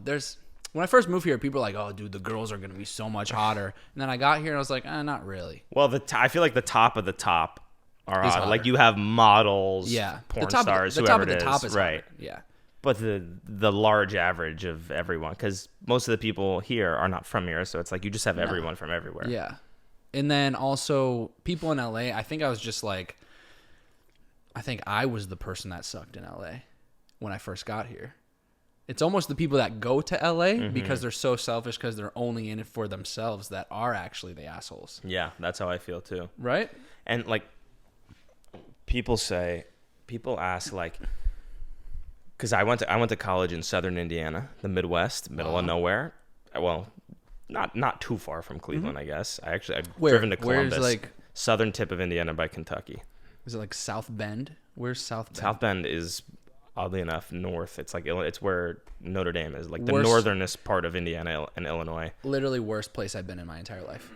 When I first moved here, people were like, oh, dude, the girls are going to be so much hotter. And then I got here and I was like, not really. Well, I feel like the top of the top are Is hotter. Like hotter. you have models, Yeah, porn the top stars, of the, the top whoever of the it top is, is right? hotter. Yeah, But the large average of everyone, because most of the people here are not from here, so it's like you just have everyone from everywhere. yeah. And then also people in LA. I think I was just like, I think I was the person that sucked in LA when I first got here. It's almost the people that go to LA Mm-hmm. because they're so selfish because they're only in it for themselves that are actually the assholes, Yeah, that's how I feel too. right? And like people ask like, because I went to college in southern Indiana, the Midwest, middle of nowhere. Well, not too far from Cleveland, I guess. I've driven to Where's Columbus, like, southern tip of Indiana by Kentucky. is it like South Bend? Where's South Bend? South Bend is oddly enough north. It's like it's where Notre Dame is, like the Worst- northernest part of Indiana and Illinois. Literally worst place I've been in my entire life.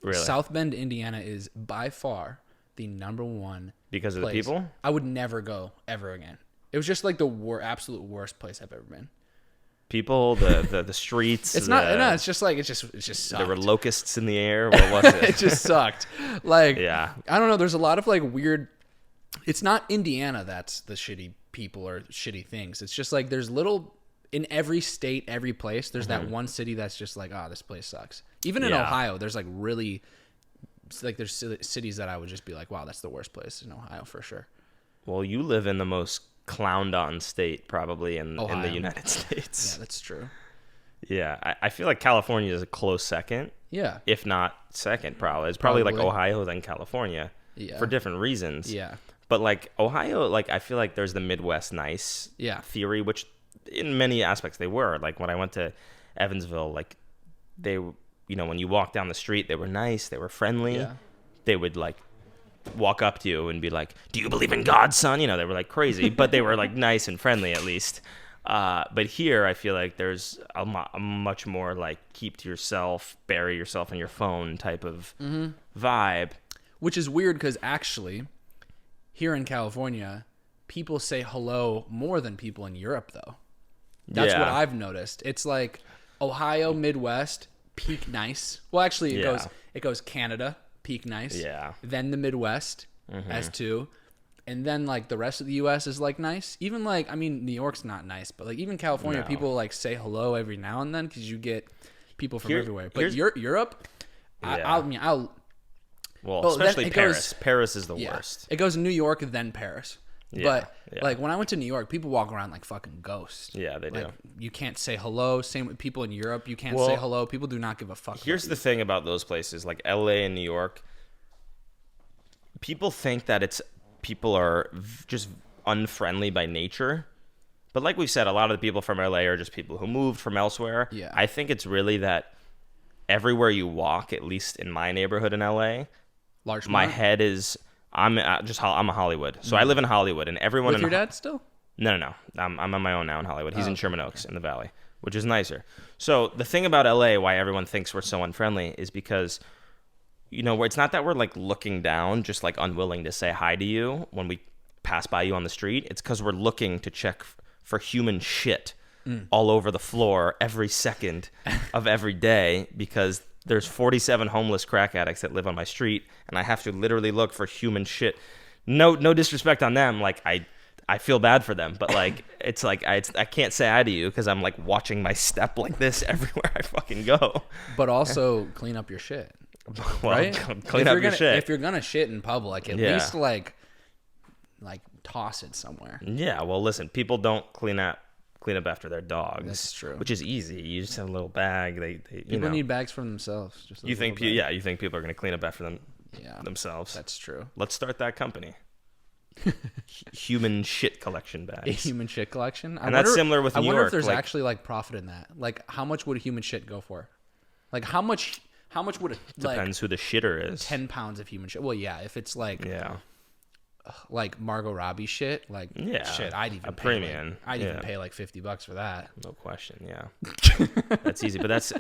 Really, South Bend, Indiana is by far the number one because of the place. people. I would never go ever again. It was just like the absolute worst place I've ever been. People, the streets. It's not. No, it's just like it just sucked. There were locusts in the air. What was it? It just sucked. Like, Yeah. I don't know. There's a lot of like weird. It's not Indiana that's the shitty people or shitty things. It's just like there's little in every state, every place. There's that one city that's just like, oh, this place sucks. Even in Yeah. Ohio, there's like really like there's cities that I would just be like, wow, that's the worst place in Ohio for sure. Well, you live in the most clowned on state probably in the Ohio. United States. Yeah, that's true. Yeah, I feel like California is a close second, Yeah. if not second. Probably it's probably like Probably. Ohio then California, Yeah. for different reasons. Yeah. But like Ohio, like I feel like there's the Midwest nice Yeah. theory, which in many aspects they were. Like when I went to Evansville, like they, you know, when you walk down the street, they were nice, they were friendly. Yeah. They would like walk up to you and be like, "Do you believe in God, son?" You know, they were like crazy, but they were like nice and friendly at least. But here, I feel like there's a much more like keep to yourself, bury yourself in your phone type of vibe. Which is weird because actually, here in California, people say hello more than people in Europe, though. That's Yeah. what I've noticed. It's like Ohio, Midwest, peak nice. Well, actually, Yeah. it goes Canada, peak nice. Yeah. Then the Midwest, S2. And then like the rest of the US is like nice. Even like, I mean, New York's not nice, but like even California, No. people like say hello every now and then because you get people from Here- everywhere. But here's- Europe, Yeah. I'll Well, Well, then especially it Paris. goes- Paris is the yeah. worst. It goes New York, then Paris. Yeah, But yeah. like when I went to New York, people walk around like fucking ghosts. Yeah, they do. Like you can't say hello. Same with people in Europe. You can't Well, say hello. People do not give a fuck. Here's about the thing about those places, like LA and New York. People think that people are just unfriendly by nature. But like we've said, a lot of the people from LA are just people who moved from elsewhere. Yeah. I think it's really that everywhere you walk, at least in my neighborhood in LA, large. my head is I'm a Hollywood. So I live in Hollywood, and everyone with in your dad still. No. I'm on my own now in Hollywood. He's in Sherman Oaks in the Valley, which is nicer. So the thing about LA, why everyone thinks we're so unfriendly, is because, you know, it's not that we're like looking down, just like unwilling to say hi to you when we pass by you on the street. It's because we're looking to check for human shit all over the floor every second of every day because there's 47 homeless crack addicts that live on my street, and I have to literally look for human shit. No disrespect on them. Like I feel bad for them, but like it's like I can't say hi to you because I'm like watching my step like this everywhere I fucking go. But also clean up your shit. Well, Right? clean up your shit. If you're gonna shit in public, at Yeah. least like toss it somewhere. Yeah, well, listen, people don't clean up after their dogs. That's true. Which is easy. You just have a little bag. They you People know. need bags for themselves. Just You think you think people are going to clean up after Yeah, themselves? that's true. Let's start that company. Human shit collection A bags. human shit collection. And that's similar with I New wonder York, if there's like- actually like profit in that. Like, how much would a human shit go for? Like, how much would it like Depends who the shitter is. 10 pounds of human shit? Well, yeah, if it's like Yeah. like Margot Robbie shit, like Yeah, shit, I'd even a pay premium, Like, I'd even yeah. pay like $50 for that. No question, yeah. That's easy, but that's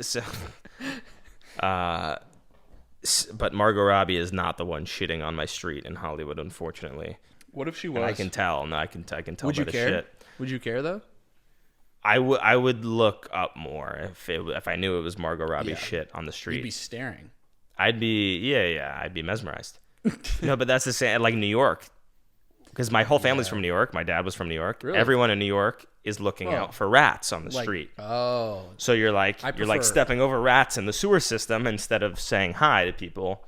so, but Margot Robbie is not the one shitting on my street in Hollywood, unfortunately. What if she was? And I can tell. No, I can tell Would by you the care? shit. Would you care though? I would look up more if I knew it was Margot Robbie Yeah. shit on the You'd street. be staring. I'd be I'd be mesmerized. No, but that's the same. Like New York, because my whole family's from New York. My dad was from New York. Really? Everyone in New York is looking out for rats on the Like, street. oh, So you're like prefer- stepping over rats in the sewer system instead of saying hi to people,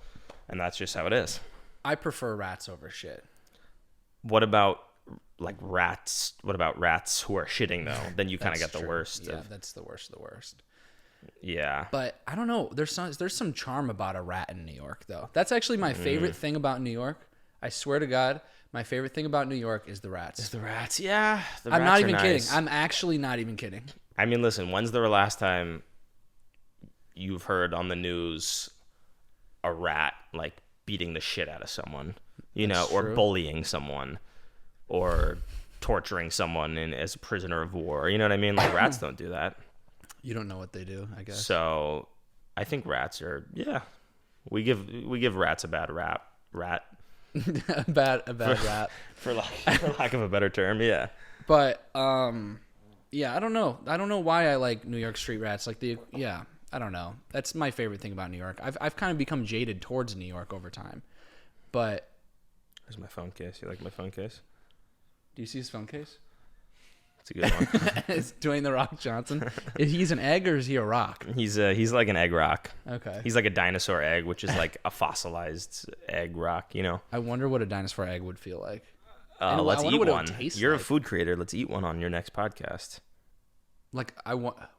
and that's just how it is. I prefer rats over shit. What about like rats? What about rats who are shitting though? Then you kind of That's get the true. worst. Yeah, Of, that's the worst of the worst. yeah. But I don't know. There's some charm about a rat in New York, though. That's actually my favorite thing about New York. I swear to God, my favorite thing about New York is the rats. The rats, yeah. The I'm rats not are even nice. kidding. I'm actually not even kidding. I mean, listen. When's the last time you've heard on the news a rat like beating the shit out of someone, That's or true. bullying someone, or torturing someone as a prisoner of war? You know what I mean? Like rats don't do that. You don't know what they do, I guess. So I think rats are we give rats a bad rap. a bad rat. For lack of a better term, yeah. But yeah, I don't know. I don't know why I like New York street rats. I don't know. That's my favorite thing about New York. I've kind of become jaded towards New York over time. But Here's my phone case. You like my phone case? do you see his phone case? It's a good one. It's Dwayne the Rock Johnson. Is he's an egg or is he a rock? He's like an egg rock. Okay. He's like a dinosaur egg, which is like a fossilized egg rock, I wonder what a dinosaur egg would feel like. And Let's I wonder eat what it would one. taste You're like. a food creator. Let's eat one on your next podcast. Like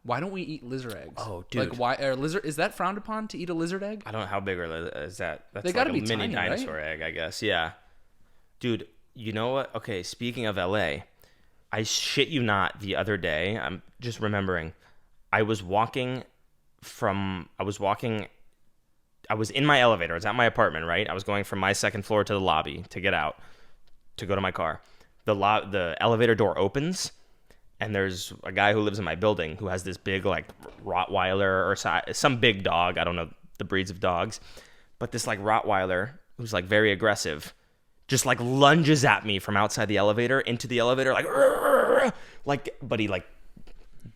why don't we eat lizard eggs? Oh, dude. Like why are lizard is that frowned upon to eat a lizard egg? I don't know how big is that. That's They like gotta a be mini tiny, right? dinosaur egg, I guess. Yeah. Dude, you know what? Okay, speaking of LA, I shit you not, the other day, I'm just remembering, I was in my elevator. I was at my apartment, right? I was going from my second floor to the lobby to get out, to go to my car. The elevator door opens, and there's a guy who lives in my building who has this big, like, Rottweiler or some big dog. I don't know the breeds of dogs. But this, like, Rottweiler, who's, like, very aggressive, just, like, lunges at me from outside the elevator into the elevator, but he, like,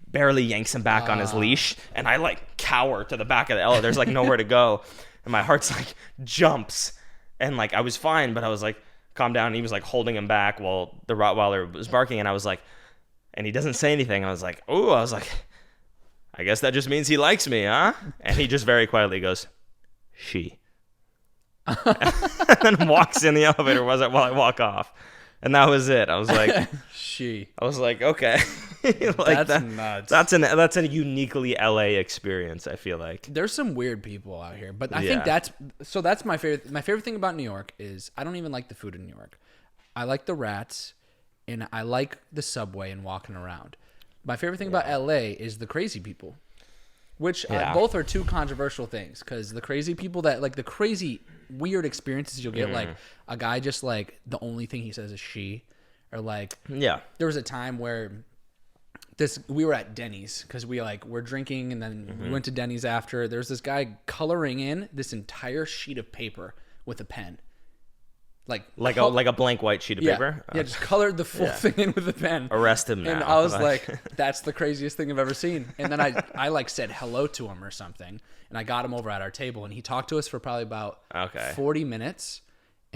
barely yanks him back on his leash, and I, like, cower to the back of the elevator. There's, like, nowhere to go, and my heart's, like, jumps, and, like, I was fine, but I was, like, calm down, and he was, like, holding him back while the Rottweiler was barking, and I was, like, and he doesn't say anything, and I was, like, I guess that just means he likes me, huh? And he just very quietly goes, she. And then walks in the elevator while I walk off, and that was it. I was like, okay, like That's nuts. That's a uniquely LA experience. I feel like There's some weird people out here, but I Yeah. think that's my favorite. My favorite thing about New York is I don't even like the food in New York. I like the rats, and I like the subway and walking around. My favorite thing about LA is the crazy people, which both are two controversial things. Because the crazy people that like the crazy weird experiences you'll get, like a guy just like the only thing he says is she, or like yeah, there was a time where we were at Denny's because we're drinking, and then we went to Denny's after. There's this guy coloring in this entire sheet of paper with a pen, like a blank white sheet of paper. yeah, just colored the full thing in with a pen. Arrest him now. And I was like, that's the craziest thing I've ever seen. And then I like said hello to him or something, and I got him over at our table, and he talked to us for probably about 40 minutes.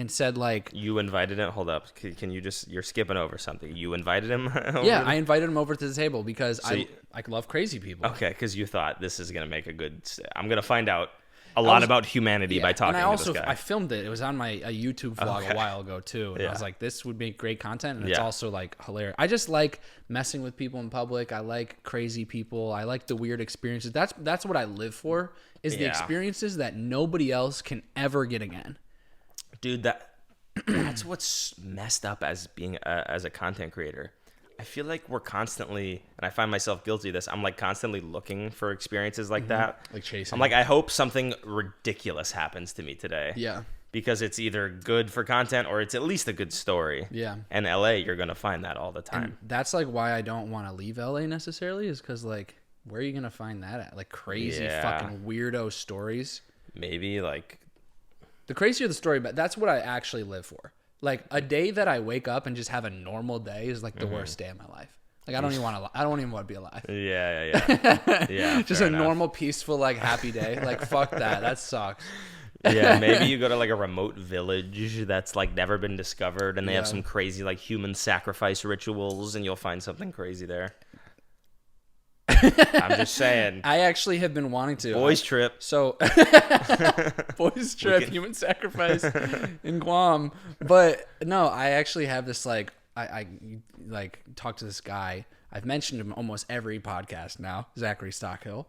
And said like, you invited him. Hold up, can you you're skipping over something. You invited him. Yeah, I invited him over to the table because I love crazy people. Okay, because you thought this is gonna make a good. I'm gonna find out a lot about humanity by talking to this guy. I filmed it. It was on my YouTube vlog a while ago too, and I was like, this would make great content, and it's also like hilarious. I just like messing with people in public. I like crazy people. I like the weird experiences. That's what I live for. Is the experiences that nobody else can ever get again. Dude, that's what's messed up as being as a content creator. I feel like we're constantly, and I find myself guilty of this, I'm like constantly looking for experiences like that. Like chasing. I'm like, I hope something ridiculous happens to me today. Yeah. Because it's either good for content or it's at least a good story. Yeah. And LA, you're going to find that all the time. And that's like why I don't want to leave LA necessarily, is because like, where are you going to find that at? Like crazy fucking weirdo stories. Maybe like... The crazier the story, but that's what I actually live for. Like a day that I wake up and just have a normal day is like the worst day of my life. Like I don't even want to be alive. Yeah. Yeah. Just a normal, peaceful, like happy day. Like fuck that. That sucks. Yeah, maybe you go to like a remote village that's like never been discovered, and they have Yeah. some crazy like human sacrifice rituals, and you'll find something crazy there. I'm just saying. I actually have been wanting to. Boys trip. So, boys trip, can- human sacrifice in Guam. But no, I actually have this like I like talk to this guy. I've mentioned him almost every podcast now, Zachary Stockhill.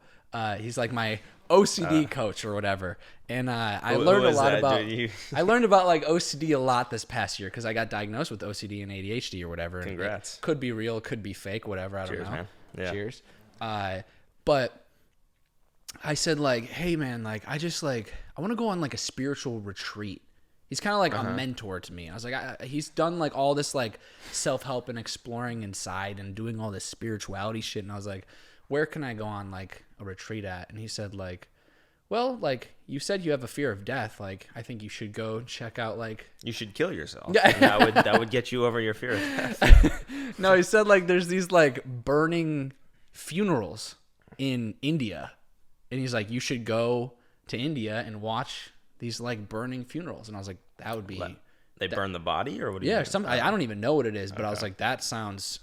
He's like my OCD coach or whatever, and I Who learned a is lot that, about. dude? You- I learned about like OCD a lot this past year because I got diagnosed with OCD and ADHD or whatever. and Congrats. it could be real, could be fake, whatever. I don't Cheers, know. man. Yeah. Cheers. But I said like, hey man, like I want to go on like a spiritual retreat. He's kind of like a mentor to me. I was like, he's done like all this like self-help and exploring inside and doing all this spirituality shit. And I was like, where can I go on like a retreat at? And he said like, well, like you said you have a fear of death. Like I think you should go check out like. You should kill yourself. Yeah. that would get you over your fear of death. No, he said like there's these like burning funerals in India, and he's like, you should go to India and watch these like burning funerals. And I was like, that would be They burn the body, or what do you yeah. mean? I don't even know what it is, but I was like, that sounds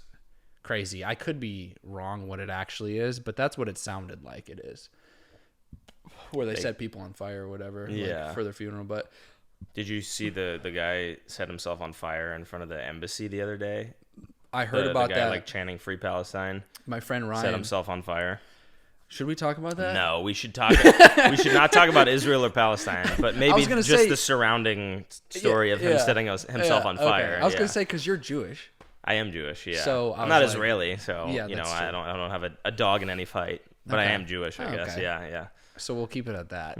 crazy. I could be wrong what it actually is, but that's what it sounded like it is. Where they set people on fire or whatever, Yeah. like, for their funeral. But Did you see the guy set himself on fire in front of the embassy the other day? I heard The about guy, that. like chanting "Free Palestine," My friend Ryan. set himself on fire. Should we talk about that? No, we should talk. We should not talk about Israel or Palestine, but maybe gonna just say- the surrounding story of him Yeah. setting himself on Okay. fire. I was yeah. gonna say because you're Jewish. I am Jewish. Yeah, So, I I'm was not like- Israeli, so Yeah, you know that's I true. don't have a dog in any fight, but I Okay. am Jewish. I Oh, guess. okay. Yeah. So we'll keep it at that.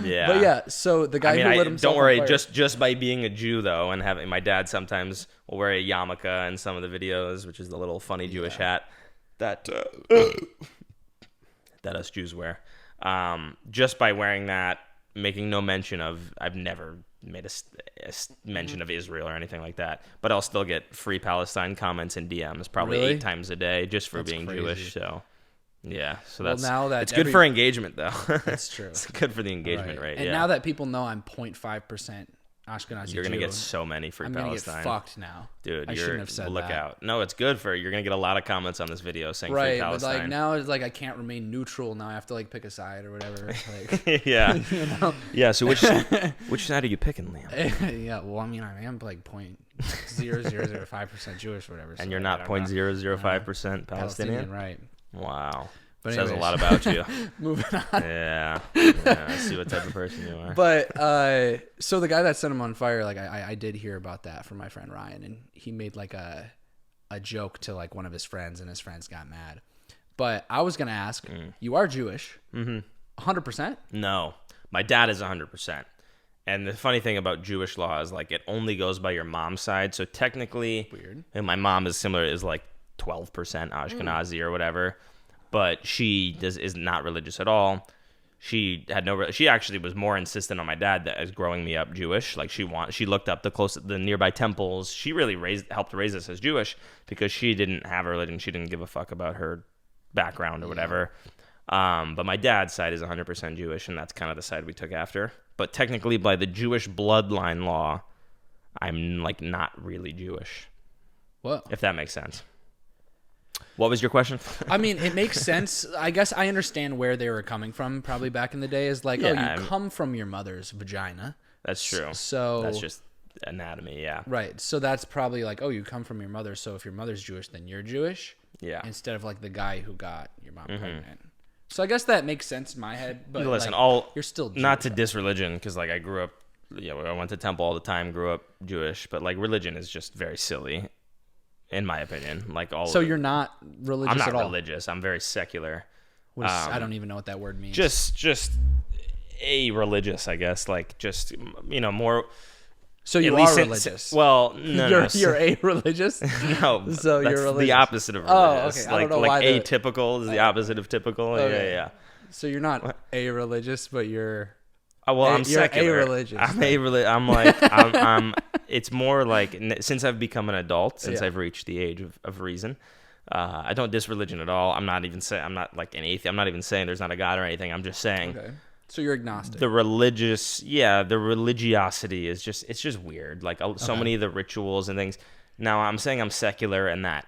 Yeah. But yeah, so the guy I mean, who lit himself don't worry. on fire, Just by being a Jew, though, and having my dad sometimes will wear a yarmulke in some of the videos, which is the little funny Jewish hat that that us Jews wear. Just by wearing that, making no mention of, I've never made a mention of Israel or anything like that, but I'll still get free Palestine comments and DMs probably Really? 8 times a day just for That's being crazy. Jewish. So. Yeah, so Well, that's now that it's good every- for engagement though. That's true. It's good for the engagement Right. rate. And yeah. now that people know I'm 0.5% Ashkenazi You're gonna Jew, get so many free I'm gonna Palestine. get fucked now. Dude, I you're shouldn't have said look that. out. No, it's good for you're gonna get a lot of comments on this video saying free Right, but Palestine. like now it's like I can't remain neutral. Now I have to like pick a side or whatever. Like, yeah, you know? yeah. So which side are you picking, Liam? Yeah, well, I mean, I am like 0.0005% Jewish or whatever. And so, you're like, not I'm 0.005% Palestinian. right? Wow, But says a anyways. lot about you. Moving on. Yeah, I see what type of person you are. But so the guy that set him on fire, like I did hear about that from my friend Ryan, and he made like a joke to like one of his friends, and his friends got mad. But I was gonna ask, you are Jewish, 100%? No, my dad is 100%. And the funny thing about Jewish law is like it only goes by your mom's side. So technically, Weird. And my mom is similar, is like 12% Ashkenazi or whatever, but she is not religious at all. She had she actually was more insistent on my dad that as growing me up Jewish. Like she looked up the nearby temples. She really helped raise us as Jewish because she didn't have a religion. She didn't give a fuck about her background or whatever. But my dad's side is 100% Jewish, and that's kind of the side we took after. But technically, by the Jewish bloodline law, I'm like not really Jewish, What? if that makes sense. What was your question? I mean, it makes sense. I guess I understand where they were coming from. Probably back in the day, is like, Yeah, oh, you come from your mother's vagina. That's true. So That's just anatomy, yeah. right. So that's probably like, oh, you come from your mother. So if your mother's Jewish, then you're Jewish. Yeah. Instead of like the guy who got your mom pregnant. So I guess that makes sense in my head. But Listen, like, you're still Jewish. not to diss religion, because like I grew up, I went to temple all the time, grew up Jewish, but like religion is just very silly, in my opinion. Like all. So you're not religious I'm not at all. religious. I'm very secular. What is, I don't even know what that word means. Just a religious, I guess. Like just more. so you at least are in- religious. well, no, you're no. you're a religious. No, So that's you're religious. the opposite of Oh, religious. okay. I don't know like why the- atypical is the opposite of typical. Okay. Yeah. So you're not a religious, but you're. Well, I'm You're secular. a-religious. I'm like I'm. It's more like since I've become an adult, since Yeah. I've reached the age of reason. I don't diss religion at all. I'm not even saying I'm not like an atheist. I'm not even saying there's not a God or anything. I'm just saying Okay. So you're agnostic. the religiosity is just, it's just weird. Like so many of the rituals and things. Now I'm saying I'm secular in that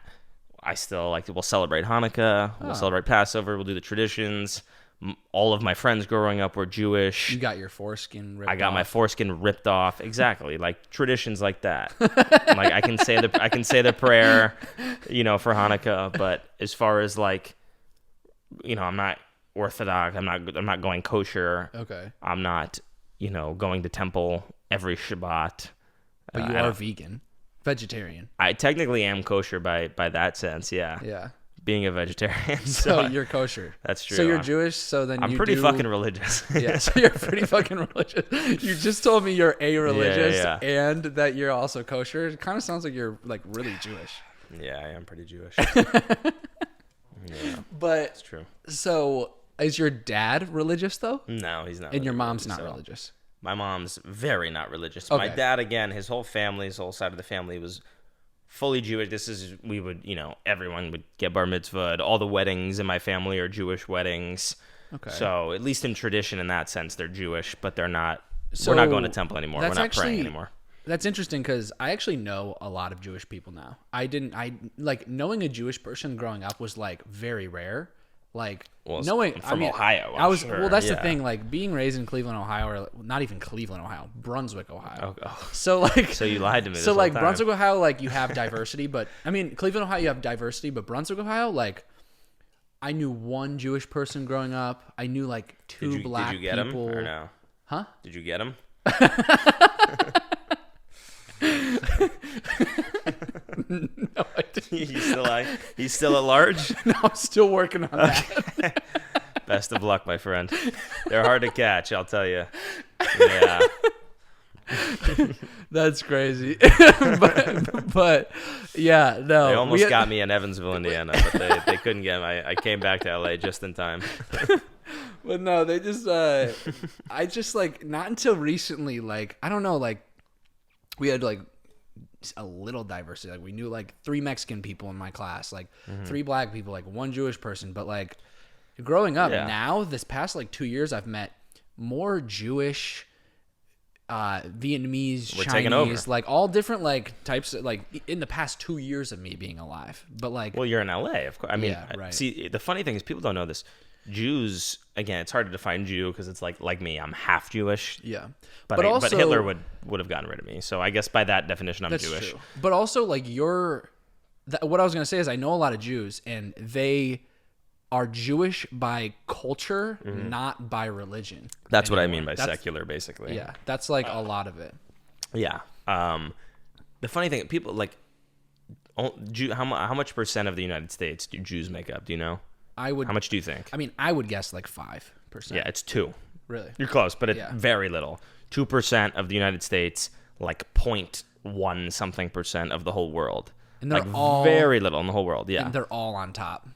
I still we'll celebrate Hanukkah, we'll celebrate Passover, we'll do the traditions. All of my friends growing up were Jewish. You got your foreskin ripped I got off. my foreskin ripped off. Exactly, like traditions like that. Like I can say the prayer, for Hanukkah. But as far as like, I'm not Orthodox. I'm not going kosher. Okay. I'm not, going to temple every Shabbat. But you are vegan. Vegetarian. I technically am kosher by that sense. Yeah. Yeah. Being a vegetarian. So you're kosher. That's true. So you're Jewish, so then I'm you pretty do... fucking religious. Yeah, so you're pretty fucking religious. You just told me you're a-religious Yeah. and that you're also kosher. It kind of sounds like you're like really Jewish. Yeah, I am pretty Jewish. But It's true. so is your dad religious though? No, he's not. And your really mom's religious not at all. religious. My mom's very not religious. My Okay. dad, again, his whole side of the family was fully Jewish. We would, everyone would get bar mitzvahed. All the weddings in my family are Jewish weddings. Okay. So at least in tradition, in that sense, they're Jewish, but they're not. So we're not going to temple anymore. We're that's not praying actually- anymore. That's interesting because I actually know a lot of Jewish people now. Knowing a Jewish person growing up was like very rare. Like Well, knowing I'm from Ohio, I was sure, well. That's the yeah. thing. Like being raised in Cleveland, Ohio, or not even Cleveland, Ohio, Brunswick, Ohio. Oh. So like, So you lied to me this So whole like time. Brunswick, Ohio, like you have diversity, but I mean Cleveland, Ohio, you have diversity, but Brunswick, Ohio, like I knew one Jewish person growing up. I knew like two black Did you get people. him or no? Huh? Did you get him? No, I didn't. He's still at large. No, I'm still working on that. Best of luck, my friend. They're hard to catch, I'll tell you. Yeah. That's crazy. but yeah, no. They almost got me in Evansville, Indiana, but they couldn't get me. I came back to LA just in time. But no, they just I just like not until recently, like I don't know, like we had like a little diversity. Like we knew like 3 Mexican people in my class, like 3 black people, like 1 Jewish person. But like growing up now, this past like 2 years, I've met more Jewish, Vietnamese, We're taking over. Chinese, like all different like types of, like in the past 2 years of me being alive. But like Well, you're in LA, of course. I mean, Yeah, right. See, the funny thing is people don't know this. Jews, again, it's hard to define Jew because it's like me, I'm half Jewish. yeah, But Hitler would have gotten rid of me. So I guess by that definition, I'm That's Jewish. true. But also, like, what I was going to say is I know a lot of Jews, and they are Jewish by culture, not by religion. That's what I mean anymore. by secular, basically. Yeah, that's like a lot of it. Yeah. The funny thing, people like, how much percent of the United States do Jews make up? Do you know? I would. How much do you think? I mean, I would guess like 5%. Yeah, it's 2. Really. You're close, but it's Yeah. very little. 2% of the United States, like 0.1 something percent of the whole world. And they're like all- very little in the whole world. Yeah. And they're all on top.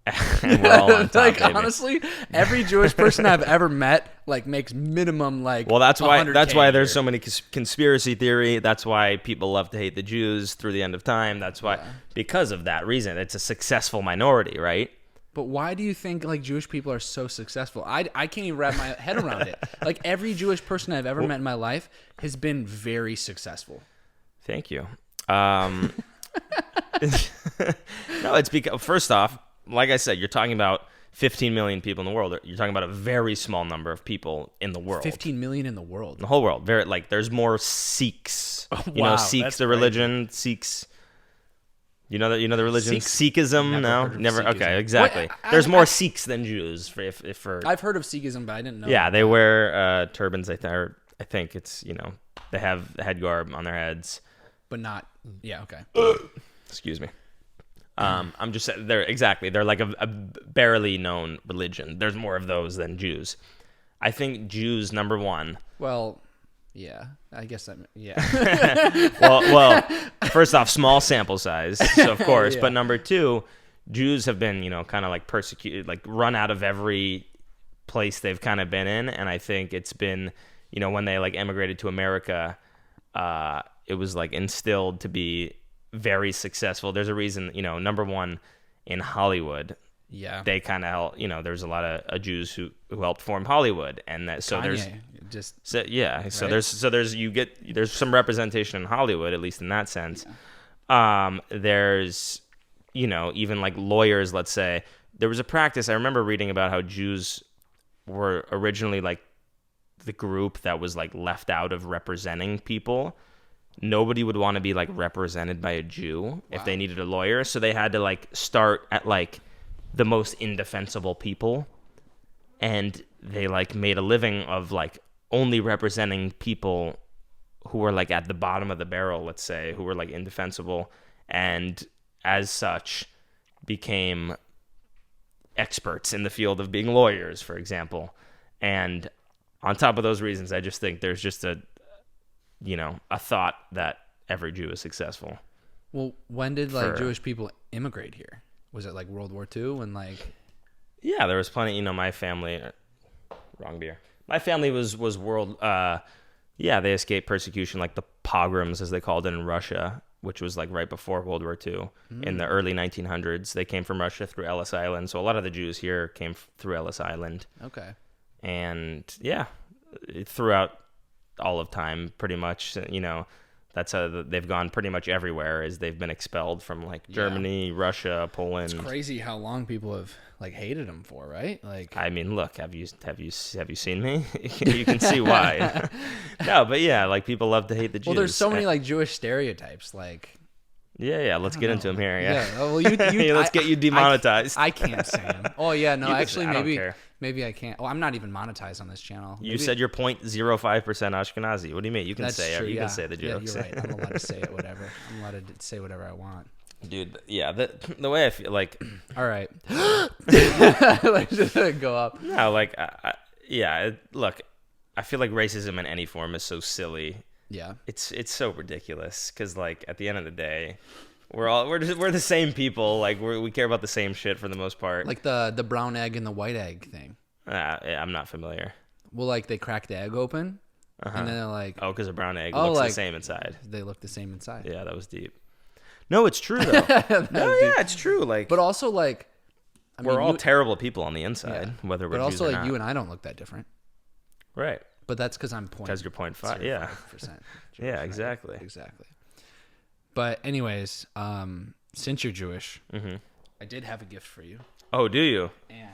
And we're all on top, Like baby. honestly, every Jewish person I've ever met like makes minimum like. Well, that's why 100K there's a year. so many conspiracy theory. That's why people love to hate the Jews through the end of time. That's why because of that reason, it's a successful minority, right? But why do you think like Jewish people are so successful? I can't even wrap my head around it. Like every Jewish person I've ever met in my life has been very successful. Thank you. No, it's because first off, like I said, you're talking about 15 million people in the world. You're talking about a very small number of people in the world. 15 million in the world. The whole world. Very there's more Sikhs. You wow, know, Sikhs, that's the religion. Sikhs. You know the religion. Sikhism. Never No, heard of never. Sikhism. Okay, exactly. Wait, There's more Sikhs than Jews. For I've heard of Sikhism, but I didn't know. yeah, they wear turbans. I think it's they have the head garb on their heads. But not. Yeah. Okay. Excuse me. I'm just saying they're like a barely known religion. There's more of those than Jews. I think Jews number one. Well, yeah. I guess that. Yeah. Well, first off, small sample size, so of course. Yeah. But number two, Jews have been kind of like persecuted, like run out of every place they've kind of been in, and I think it's been when they like emigrated to America, it was like instilled to be very successful. There's a reason, number one in Hollywood, Yeah. they kind of, there's a lot of Jews who helped form Hollywood, and that so there's Kanye, just so yeah so Right? there's some representation in Hollywood, at least in that sense. There's even like lawyers, let's say. There was a practice, I remember reading about how Jews were originally like the group that was like left out of representing people. Nobody would want to be like represented by a Jew if they needed a lawyer, so they had to like start at like the most indefensible people, and they like made a living of like only representing people who were like at the bottom of the barrel, let's say, who were like indefensible, and as such became experts in the field of being lawyers, for example. And on top of those reasons, I just think there's just a thought that every Jew is successful. Well, when did like Jewish people immigrate here? Was it like World War II when like? Yeah, there was plenty. My family, wrong beer. My family was world. They escaped persecution, like the pogroms as they called it in Russia, which was like right before World War II in the early 1900s. They came from Russia through Ellis Island, so a lot of the Jews here came through Ellis Island. Okay. And yeah, throughout all of time, pretty much, that's how they've gone pretty much everywhere, as they've been expelled from like Germany, Russia, Poland. It's crazy how long people have like hated them for, right? Like, I mean, look, have you seen me? You can see why. No, but yeah, like people love to hate the Jews. well, there's so many like Jewish stereotypes, like. Yeah, let's get into them here. Yeah, well, you let's get you demonetized. I can't say them. Oh yeah, no, actually, I don't care. maybe I can't. Oh, I'm not even monetized on this channel. You said you're 0.05% Ashkenazi. What do you mean? You can That's say true, it. You yeah. can say the jokes. Yeah, you're right. I'm allowed to say it. Whatever. I'm allowed to say whatever I want. Dude, yeah, the way I feel like. All right. Let's just go up. No, like, look, I feel like racism in any form is so silly. Yeah. It's so ridiculous because, like, at the end of the day, we're the same people. Like, we care about the same shit for the most part. Like the brown egg and the white egg thing. I'm not familiar. Well, like they crack the egg open, and then they're like, Oh, because a brown egg looks like, the same inside. they look the same inside. Yeah, that was deep. No, it's true though. It's true. Like, But also like, I we're mean, all terrible people on the inside, yeah. whether we're But Jews also or like not. you and I don't look that different. Right. But that's because I'm 0.5. Because you're 0.5. Yeah. Percent. Yeah, exactly. Exactly. But anyways, since you're Jewish, I did have a gift for you, Oh, do you? and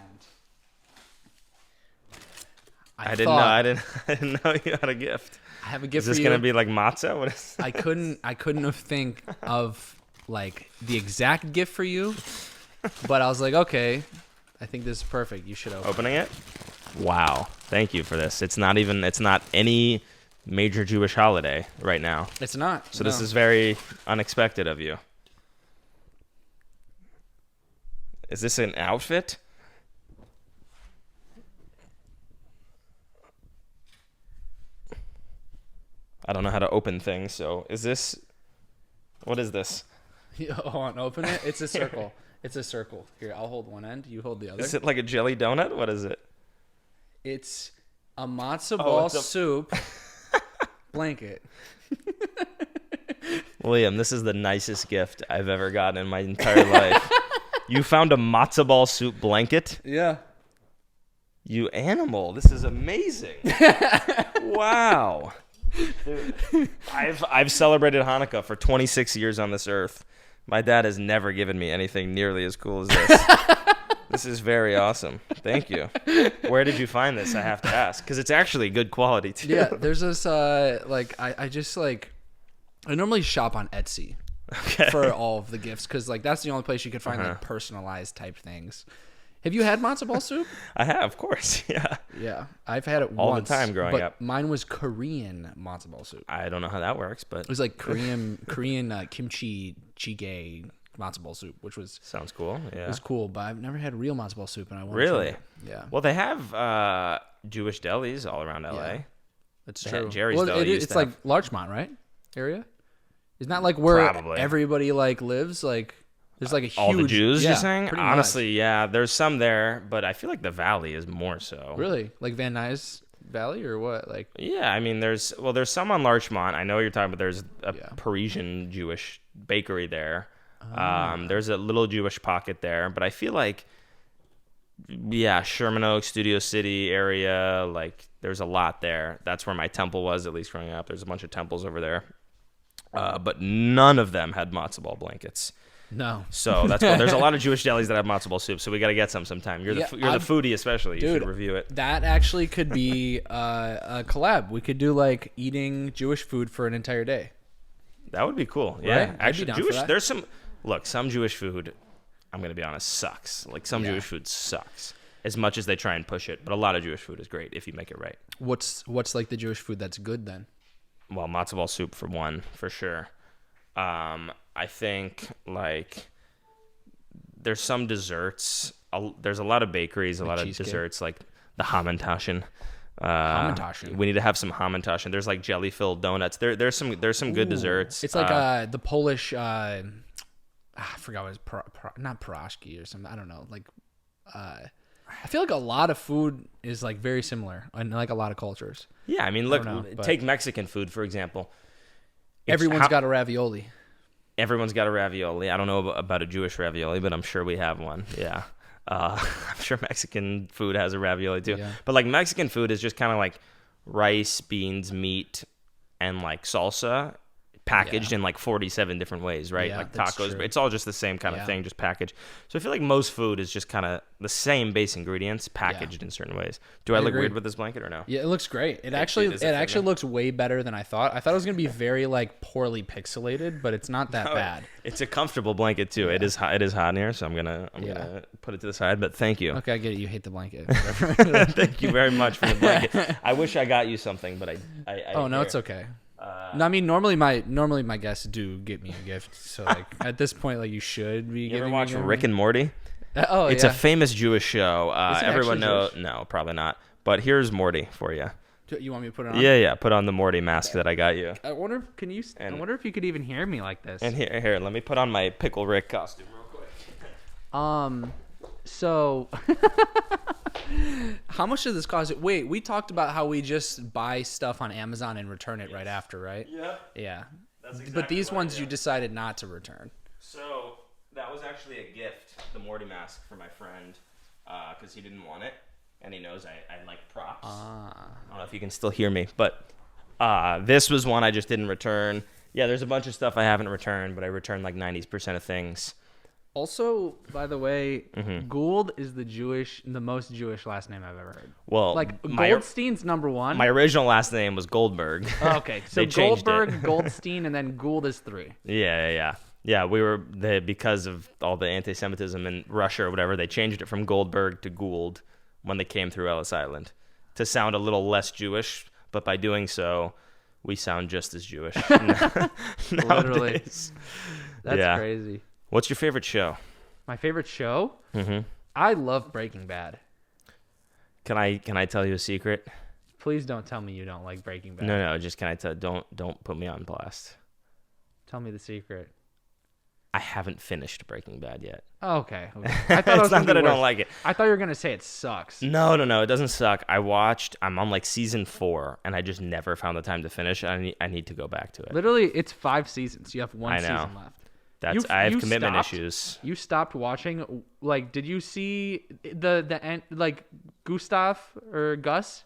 I didn't know you had a gift. I have a gift Is this for you. gonna be like matzah? What is? I couldn't have think of like the exact gift for you, but I was like, okay, I think this is perfect. You should open. Opening it? Wow. Thank you for this. It's not any major Jewish holiday right now. It's not. So this is very unexpected of you. Is this an outfit? I don't know how to open things, so what is this? Oh, and open it. It's a circle. It's a circle. Here, I'll hold one end. You hold the other. Is it like a jelly donut? What is it? It's a matzo ball it's a- soup blanket. William, this is the nicest gift I've ever gotten in my entire life. You found a matzo ball soup blanket? Yeah. You animal. This is amazing. Wow. Dude, I've celebrated Hanukkah for 26 years on this earth. My dad has never given me anything nearly as cool as this. This is very awesome. Thank you. Where did you find this? I have to ask, because it's actually good quality too. Yeah, there's this I just like I normally shop on Etsy for all of the gifts because like that's the only place you can find like personalized type things. Have you had matzo ball soup? I have, of course. Yeah. Yeah, I've had it All the once, time growing but up. Mine was Korean matzo ball soup. I don't know how that works, but It was like Korean kimchi jjigae matzo ball soup, which was sounds cool. Yeah. cool. But I've never had real matzo ball soup, and I want to Really? try it. Yeah, Well, they have Jewish delis all around LA. Yeah. that's They had true. Jerry's well, Deli used it's to like have- Larchmont, right? Area. Isn't that like where Probably. everybody like lives? Like, there's like a huge All the Jews, yeah, you're saying? pretty much. Honestly, yeah. There's some there, but I feel like the Valley is more so. Really, like Van Nuys Valley or what? Like, Yeah, I mean, there's some on Larchmont. I know what you're talking about. There's a Yeah. Parisian Jewish bakery there. Ah. There's a little Jewish pocket there, but I feel like Yeah, Sherman Oaks, Studio City area. Like, there's a lot there. That's where my temple was, at least growing up. There's a bunch of temples over there. But none of them had matzo ball blankets. No. So that's cool. There's a lot of Jewish delis that have matzo ball soup, so we got to get some sometime. You're Yeah, the foodie especially. You Dude, should review it. That actually could be a collab. We could do like eating Jewish food for an entire day. That would be cool. Yeah, Right? I'd be actually, down for Jewish. that. There's some Jewish food. I'm gonna be honest, sucks. Like some Yeah. Jewish food sucks as much as they try and push it. But a lot of Jewish food is great if you make it right. What's like the Jewish food that's good then? Well, matzo ball soup for one, for sure. I think like there's some desserts. There's a lot of bakeries, a lot cheesecake? of desserts, like the Hamantaschen. Hamantaschen. We need to have some Hamantaschen. There's like jelly filled donuts. There's some good desserts. It's like the Polish. I forgot what it was. Not pierogi or something. I don't know. Like, I feel like a lot of food is like very similar in like a lot of cultures. Yeah, I mean, look, know, but- take Mexican food for example. Everyone's got a ravioli. Everyone's got a ravioli. I don't know about a Jewish ravioli, but I'm sure we have one. Yeah. I'm sure Mexican food has a ravioli too. Yeah. But like Mexican food is just kind of like rice, beans, meat, and like salsa packaged in like 47 different ways, right? Yeah, like that's tacos. true. It's all just the same kind of Yeah. thing, just packaged. So I feel like most food is just kind of the same base ingredients packaged in certain ways. Do I look agree. weird with this blanket or no? Yeah, it looks great. It actually is a thing. looks way better than I thought. I thought it was gonna be very like poorly pixelated, but it's not that bad. It's a comfortable blanket too. It is hot. It is hot in here, so I'm gonna put it to the side. But thank you. Okay, I get it. You hate the blanket. Thank you very much for the blanket. I wish I got you something, but I Oh no, it's okay. No, I mean normally my guests do get me a gift, so like at this point, like you should be You giving ever me watch a Rick and Morty? Oh, It's yeah. a famous Jewish show. Is it Everyone actually knows. Jewish? No, probably not. But here's Morty for you. You want me to put it on? Yeah. Put on the Morty mask that I got you. I wonder if you could even hear me like this. And here, let me put on my Pickle Rick costume real quick. So how much does this cost? Wait, we talked about how we just buy stuff on Amazon and return it right after, right? Yeah. Yeah. That's But exactly these what I ones did. you decided not to return. So that was actually a gift, the Morty mask for my friend, because he didn't want it, and he knows I like props. I don't know if you can still hear me, but this was one I just didn't return. Yeah, there's a bunch of stuff I haven't returned, but I returned like 90% of things. Also, by the way, Mm-hmm. Gould is the most Jewish last name I've ever heard. Well, Like my Goldstein's number one. my original last name was Goldberg. Oh, okay, so They changed Goldberg, it. Goldstein, and then Gould is 3. Yeah, we were because of all the anti-Semitism in Russia or whatever. They changed it from Goldberg to Gould when they came through Ellis Island to sound a little less Jewish. But by doing so, we sound just as Jewish Literally. nowadays. That's Yeah. crazy. What's your favorite show? My favorite show? Mm-hmm. I love Breaking Bad. Can I tell you a secret? Please don't tell me you don't like Breaking Bad. No. Just can I tell? Don't put me on blast. Tell me the secret. I haven't finished Breaking Bad yet. Oh, okay. I thought it was It's not gonna that be I don't worse. like it. I thought you were gonna say it sucks. No, it doesn't suck. I'm on like season 4, and I just never found the time to finish. I need to go back to it. Literally, it's 5 seasons. You have one I know. season left. I have you commitment stopped? issues. You stopped watching. Like, did you see the end? Like Gustav or Gus?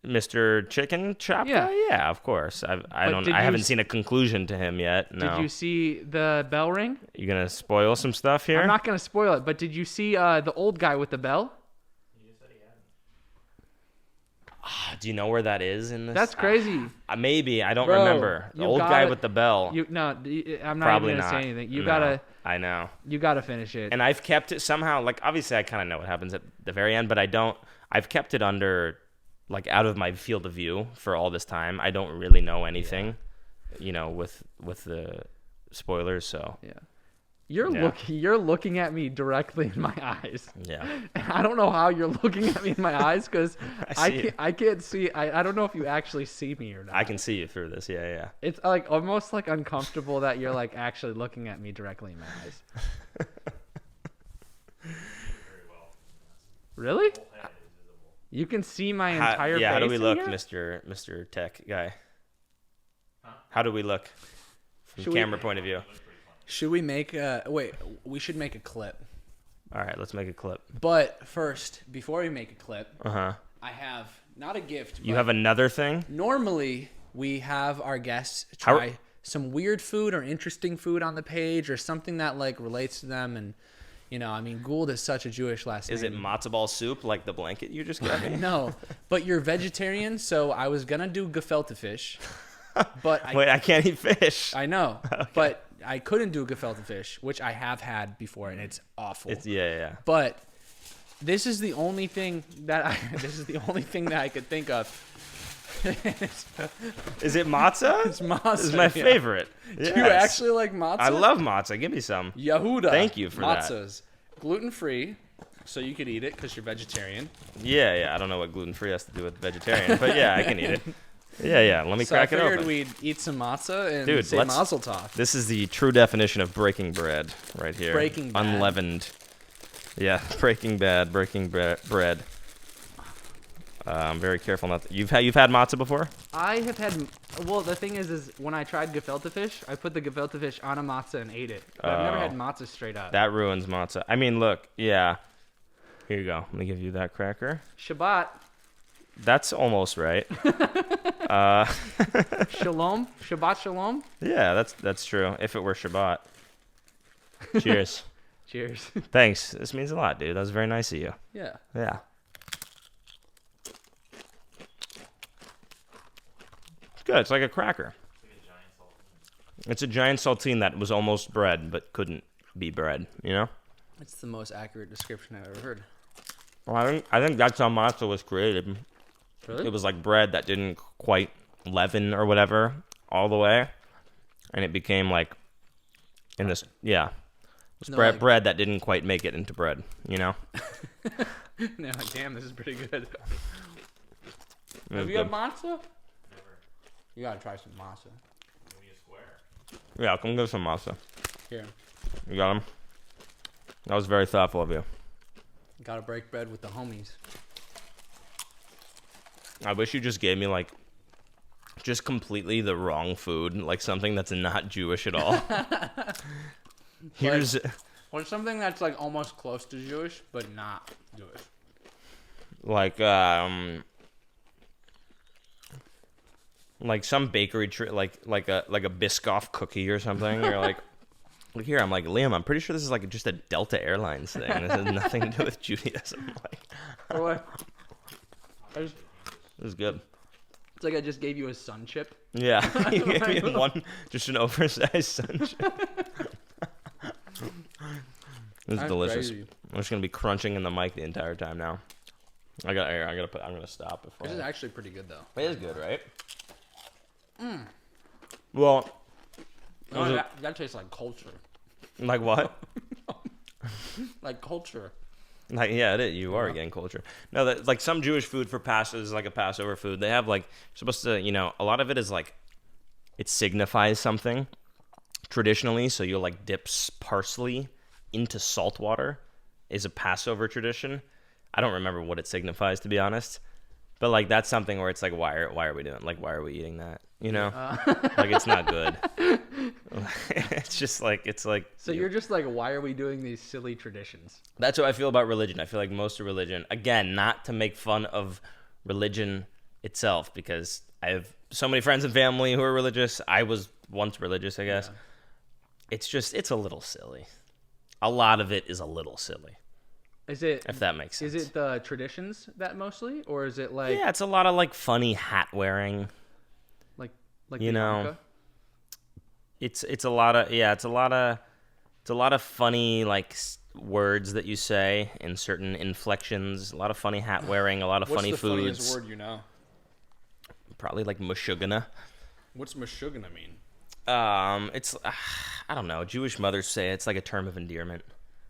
Mr. Chicken Chop Yeah. Guy? Yeah, of course. I did you haven't s- seen a conclusion to him yet. No. Did you see the bell ring? You gonna spoil some stuff here? I'm not gonna spoil it, but did you see the old guy with the bell? Do you know where that is in this? That's crazy. Maybe I don't Bro, remember. The you old guy gotta- with the bell. I'm not Probably even gonna not. say anything. You No, I know. gotta finish it. And I've kept it somehow. Like obviously, I kind of know what happens at the very end, but I don't. I've kept it under, like, out of my field of view for all this time. I don't really know anything, with the spoilers. So Yeah. You're Yeah. you're looking at me directly in my eyes. yeah. And I don't know how you're looking at me in my eyes because I see it. I can't see. I don't know if you actually see me or not. I can see you through this. Yeah. It's like almost like uncomfortable that you're like actually looking at me directly in my eyes. Really? You can see my entire face. How do we in look, here? Mr. Tech guy? How do we look from Should we- camera point of view? Should we make a wait? We should make a clip All right, let's make a clip. But first, before we make a clip, Uh-huh. I have not a gift. You but have another thing? normally we have our guests How- try some weird food or interesting food on the page or something that like relates to them. And I mean, Gould is such a Jewish last Is it name. matzo ball soup like the blanket you just got me? No, but you're vegetarian, so I was gonna do gefilte fish, but Wait, I can't eat fish. I know, but I couldn't do gefilte fish, which I have had before, and it's awful. Yeah. But this is the only thing that I could think of. Is it matzah? It's matzah. This is my yeah. favorite. Do you Yes. actually like matzah? I love matzah. Give me some. Yehuda. Thank you for that. matzahs. Gluten free, so you could eat it because you're vegetarian. Yeah. I don't know what gluten-free has to do with vegetarian, but yeah, I can eat it. Yeah. Let me So I crack it figured open. we'd eat some matzah and Dude, say let's- mazel tov. This is the true definition of breaking bread right here. Breaking bad. Unleavened. Yeah, breaking bread. I'm very careful not to. You've had matzah before? I have had. Well, the thing is when I tried gefilte fish, I put the gefilte fish on a matzah and ate it. But I've never Oh. had matzah straight up. That ruins matzah. I mean, look, yeah. Here you go. Let me give you that cracker. Shabbat. That's almost right. Shalom. Shabbat shalom. Yeah, that's true. If it were Shabbat. Cheers. Cheers. Thanks. This means a lot, dude. That was very nice of you. Yeah. Yeah. It's good. It's like a cracker. It's a giant saltine that was almost bread but couldn't be bread, you know? It's the most accurate description I've ever heard. Well, I think that's how matzah was created. Really? It was like bread that didn't quite leaven or whatever all the way, and it became like in this. Yeah, it was No, bread bread that didn't quite make it into bread. You know. No, like, damn, this is pretty good. It was Have you had good. matzah? Never. You gotta try some matzah. Give me a square. Yeah, come get some matzah. Here. You got them. That was very thoughtful of you. Gotta break bread with the homies. I wish you just gave me like just completely the wrong food, like something that's not Jewish at all. Here's Or something that's like almost close to Jewish, but not Jewish. like some bakery like a Biscoff cookie or something. You're like, look here. I'm like, Liam, I'm pretty sure this is like just a Delta Airlines thing. This has nothing to do with Judaism. Like, Or what? this is good. It's like I just gave you a sun chip. Yeah, you gave me just an oversized sunshine. This is That's delicious. crazy. I'm just gonna be crunching in the mic the entire time now. I'm gonna stop before. This is actually pretty good though. It is good, right? Well, No, Was it- that tastes like culture. like what? Like culture. Like, yeah, it is. You are getting culture. No, that like some Jewish food for Passover is like a Passover food. They have like supposed to, a lot of it is like it signifies something traditionally. So you'll like dip parsley into salt water is a Passover tradition. I don't remember what it signifies, to be honest. But like that's something where it's like, why are we doing? Like, why are we eating that? You know, like it's not good. It's just like So you're just like, why are we doing these silly traditions? That's how I feel about religion. I feel like most of religion, again, not to make fun of religion itself, because I have so many friends and family who are religious. I was once religious, I guess. Yeah. It's a little silly. A lot of it is a little silly, Is it? if that makes sense. Is it the traditions that mostly, or is it like Yeah, it's a lot of like funny hat wearing. like you the know, yarmulke? It's a lot of funny like words that you say in certain inflections. A lot of funny hat wearing. A lot of What's funny the foods. funniest word you know? Probably like mushugana. What's mashugana mean? It's I don't know. Jewish mothers say it's like a term of endearment.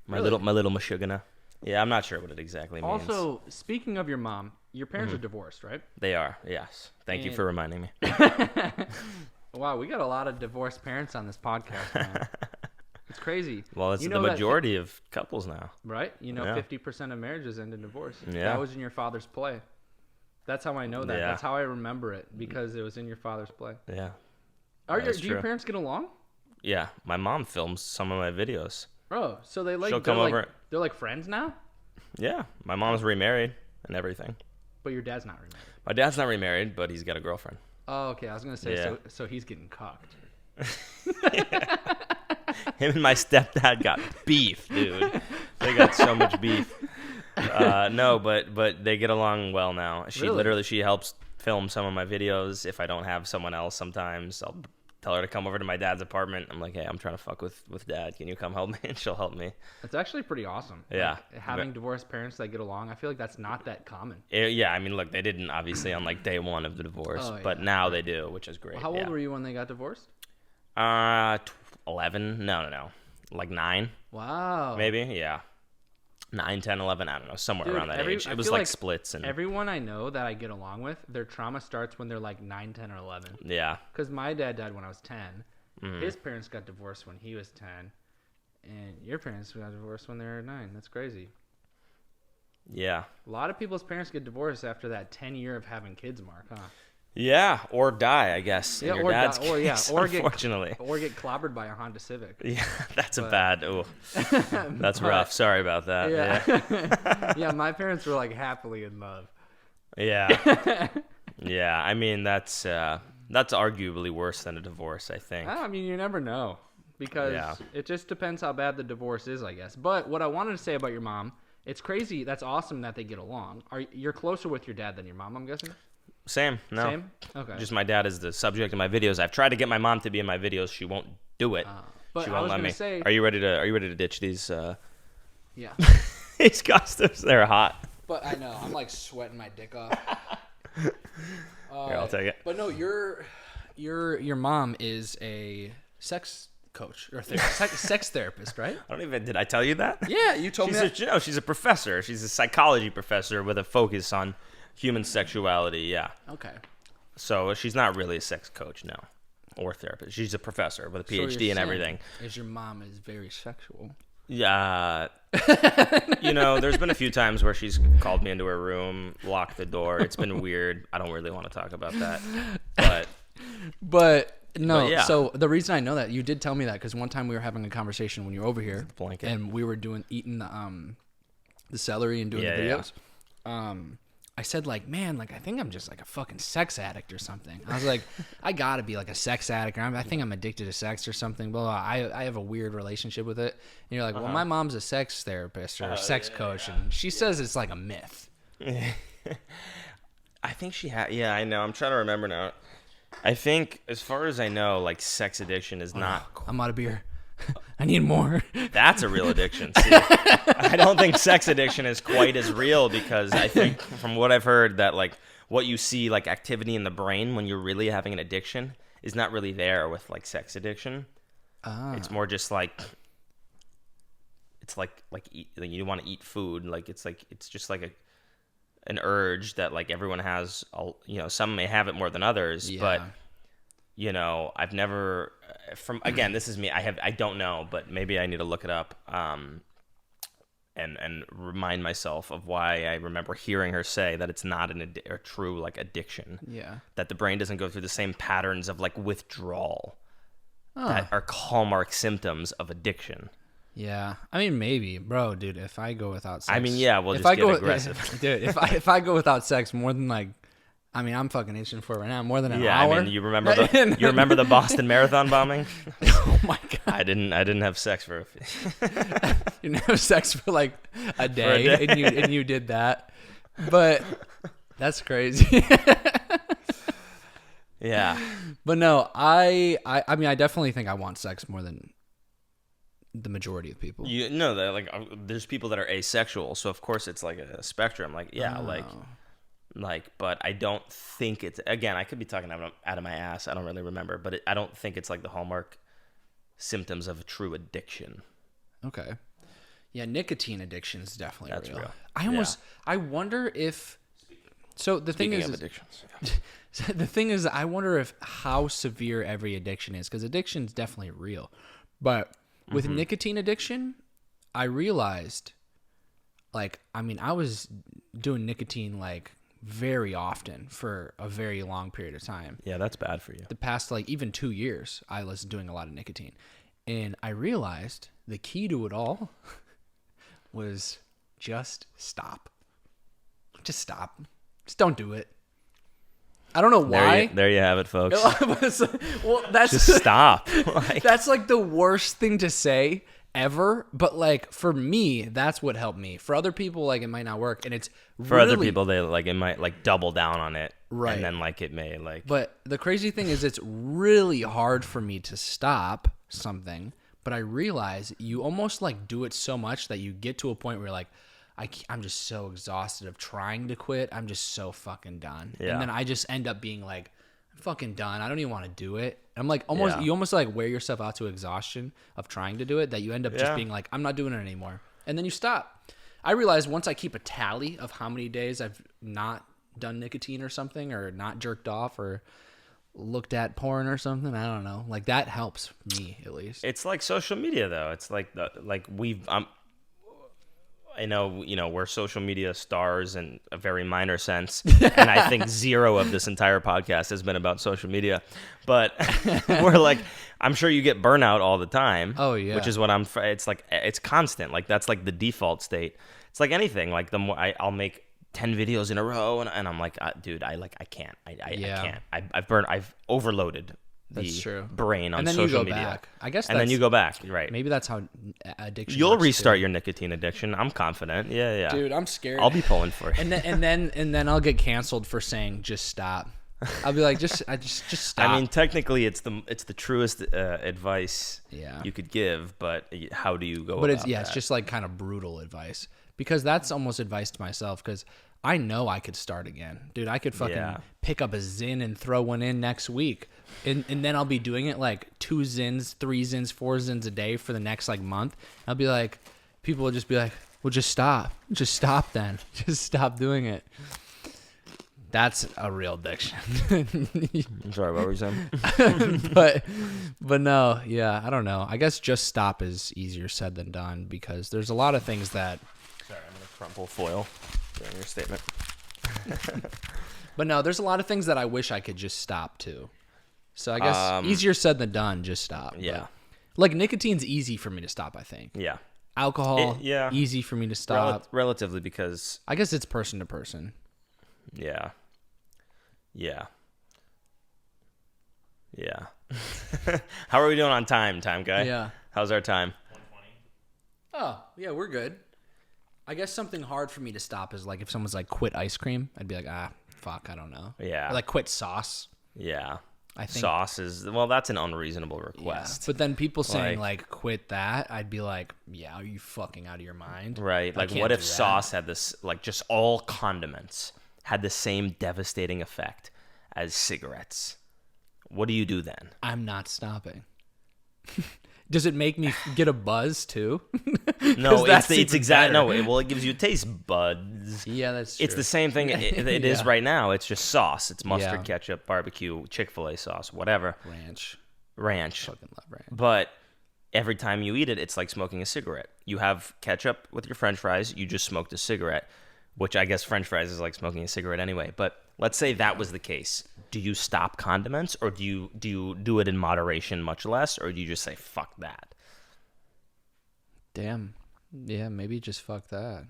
My Really? little mashugana. Yeah, I'm not sure what it exactly means. Also, speaking of your mom, your parents are divorced, right? They are. Yes. Thank you And- for reminding me. Wow, we got a lot of divorced parents on this podcast, man. It's crazy. Well, it's You the know that majority of couples now. Right? You know, Yeah. 50% of marriages end in divorce. Yeah. That was in your father's play. That's how I know that. Yeah. That's how I remember it, because it was in your father's play. Yeah. Do That's your true. parents get along? Yeah. My mom films some of my videos. Oh, so they like She'll they're come like over. They're like friends now, Yeah, my mom's remarried and everything. but your dad's not remarried. My dad's not remarried, but he's got a girlfriend. Oh, okay. I was gonna say, Yeah. so he's getting cocked. Him and my stepdad got beef, dude. They got so much beef. No, but they get along well now. Really? She helps film some of my videos. If I don't have someone else, sometimes I'll tell her to come over to my dad's apartment. I'm like, hey, I'm trying to fuck with dad. Can you come help me? And she'll help me. That's actually pretty awesome. Yeah. Like, having divorced parents that get along, I feel like that's not that common. Yeah, I mean, look, they didn't obviously on like day one of the divorce, Oh, but yeah. now they do, which is great. Well, how old were you when they got divorced? 11? No. Like 9, Wow. maybe? Yeah. 9, 10, 11, I don't know, somewhere Dude, around that age. I It was feel like like splits and Everyone I know that I get along with, their trauma starts when they're like 9, 10, or 11. yeah. Because my dad died when I was 10. Mm-hmm. His parents got divorced when he was 10. And your parents got divorced when they were 9. That's crazy. Yeah. A lot of people's parents get divorced after that 10-year of having kids mark, huh? Yeah, or die, I guess. Yeah, in your or dad's die- or, yeah, case, or get- unfortunately. Or get clobbered by a Honda Civic. Yeah, that's a But- bad. Oh, that's But- rough. Sorry about that. Yeah. Yeah, my parents were like happily in love. Yeah. Yeah. I mean, that's arguably worse than a divorce, I think. I mean, you never know. Because Yeah. it just depends how bad the divorce is, I guess. But what I wanted to say about your mom, it's crazy. That's awesome that they get along. You're closer with your dad than your mom, I'm guessing? Same. No. Same? Okay. Just my dad is the subject of my videos. I've tried to get my mom to be in my videos. She won't do it. But She I won't was let gonna me. say, Are you ready to ditch these yeah. these costumes? They're hot. But I know I'm like sweating my dick off. Here, I'll take it. But no, your mom is a sex coach or sex therapist, right? Did I tell you that? Yeah, you told me that. She's a professor. She's a psychology professor with a focus on human sexuality. Yeah. Okay. So she's not really a sex coach, no, or therapist. She's a professor with a So you're PhD and saying everything. Is your mom is very sexual? Yeah. There's been a few times where she's called me into her room, locked the door. It's been weird. I don't really want to talk about that. But no, But yeah. so the reason I know that, you did tell me that because one time we were having a conversation when you were over here, Blanket. and we were eating the celery and doing Yeah, the yeah. videos. I said like, man, like I think I'm just like a fucking sex addict or something. I was like, I gotta be like a sex addict. Or I think I'm addicted to sex or something. Blah, blah. I have a weird relationship with it. And you're like, well, my mom's a sex therapist or a sex coach, and she says it's like a myth. I think she had. Yeah, I know. I'm trying to remember now. I think, as far as I know, like sex addiction is not. I'm out of beer. I need more. That's a real addiction. See, I don't think sex addiction is quite as real because I think from what I've heard that like what you see like activity in the brain when you're really having an addiction is not really there with like sex addiction. It's more just like it's like you want to eat food. Like it's just like an urge that like everyone has. Some may have it more than others, but. I've never again, this is me. I don't know, but maybe I need to look it up and remind myself of why I remember hearing her say that it's not a true like addiction. Yeah. That the brain doesn't go through the same patterns of like withdrawal that are hallmark symptoms of addiction. Yeah, I mean maybe, bro, dude. If I go without sex, I mean, yeah, we'll if just I get go, aggressive. dude. If I go without sex more than like, I mean, I'm fucking itching for it right now. More than an Yeah, hour. I mean, you remember the Boston Marathon bombing? Oh my god, I didn't have sex for. you didn't have sex for like a day, day. and you did that, but that's crazy. Yeah. But no, I mean, I definitely think I want sex more than the majority of people. You know that like there's people that are asexual, so of course it's like a spectrum. Like but I don't think it's, again, I could be talking out of my ass. I don't really remember, but I don't think it's like the hallmark symptoms of a true addiction. Okay. Yeah, nicotine addiction is definitely That's real. real. I wonder if. So the thing Speaking is, of addictions. the thing is, I wonder if how severe every addiction is, because addiction is definitely real. But with nicotine addiction, I realized, like, I mean, I was doing nicotine like very often for a very long period of time. Yeah, that's bad for you. The past like even 2 years, I was doing a lot of nicotine, and I realized the key to it all was just stop. Just stop. Just don't do it. I don't know why. There you have it, folks. Well, that's Just stop. Like, that's like the worst thing to say ever. But like for me, that's what helped me. For other people, like it might not work, and it's for really, other people, they like it might like double down on it, Right. And then like it may like. But the crazy thing is, it's really hard for me to stop something. But I realize you almost like do it so much that you get to a point where you're like, I'm just so exhausted of trying to quit. I'm just so fucking done. Yeah. And then I just end up being like, I'm fucking done. I don't even want to do it. I'm like almost, Yeah. you almost like wear yourself out to exhaustion of trying to do it, that you end up just Yeah. being like, I'm not doing it anymore. And then you stop. I realize once I keep a tally of how many days I've not done nicotine or something, or not jerked off or looked at porn or something, I don't know. Like that helps me at least. It's like social media, though. It's like I know, we're social media stars in a very minor sense, and I think zero of this entire podcast has been about social media. But we're like, I'm sure you get burnout all the time. Oh, yeah. Which is what it's like, it's constant. Like that's like the default state. It's like anything. Like the more I'll make 10 videos in a row, and I'm like, dude, I can't. I Yeah. can't. I've overloaded the That's true. brain on And then you social go media. back. I guess And then that's- you go back. Right. Maybe that's how addiction You'll works, restart too. your nicotine addiction. I'm confident. Yeah. Dude, I'm scared. I'll be pulling for it. and then I'll get canceled for saying just stop. I'll be like, just stop. I mean, technically, it's the truest advice Yeah. you could give, but how do you go? but it's about it's that? just like kind of brutal advice, because that's almost advice to myself, because I know I could start again, dude. I could fucking Yeah. pick up a Zyn and throw one in next week, and then I'll be doing it like 2 Zyns, 3 Zyns, 4 Zyns a day for the next like month. I'll be like, people will just be like, well, just stop then, just stop doing it. That's a real addiction. I'm sorry, what were you saying? but no, yeah, I don't know. I guess just stop is easier said than done, because there's a lot of things that. Sorry, I'm gonna crumple foil during your statement. But no, there's a lot of things that I wish I could just stop too. So I guess easier said than done. Just stop. Yeah. But, like nicotine's easy for me to stop. I think Yeah, alcohol, yeah. easy for me to stop. relatively, because I guess it's person to person. yeah. How are we doing on time guy? Yeah. How's our time? 120. Oh yeah, we're good. I guess something hard for me to stop is like if someone's like quit ice cream, I'd be like, fuck, I don't know. Yeah. Or like quit sauce. Yeah. I think. Sauce is, well, that's an unreasonable Yeah. request. But then people saying Like- like quit that, I'd be like, yeah, are you fucking out of your mind? Right. I Like, can't what do if that. sauce had this, like, just all condiments had the same devastating effect as cigarettes? What do you do then? I'm not stopping. Does it make me get a buzz too? No, that's it's even exact. better. No, it gives you taste buds. Yeah, that's true. It's the same thing it is Yeah. right now. It's just sauce. It's mustard, Yeah. ketchup, barbecue, Chick-fil-A sauce, whatever, ranch. Fucking love ranch. But every time you eat it, it's like smoking a cigarette. You have ketchup with your French fries. You just smoked a cigarette, which I guess French fries is like smoking a cigarette anyway. But let's say that was the case. Do you stop condiments, or do you do it in moderation, much less, or do you just say fuck that Damn. Yeah, maybe just fuck that.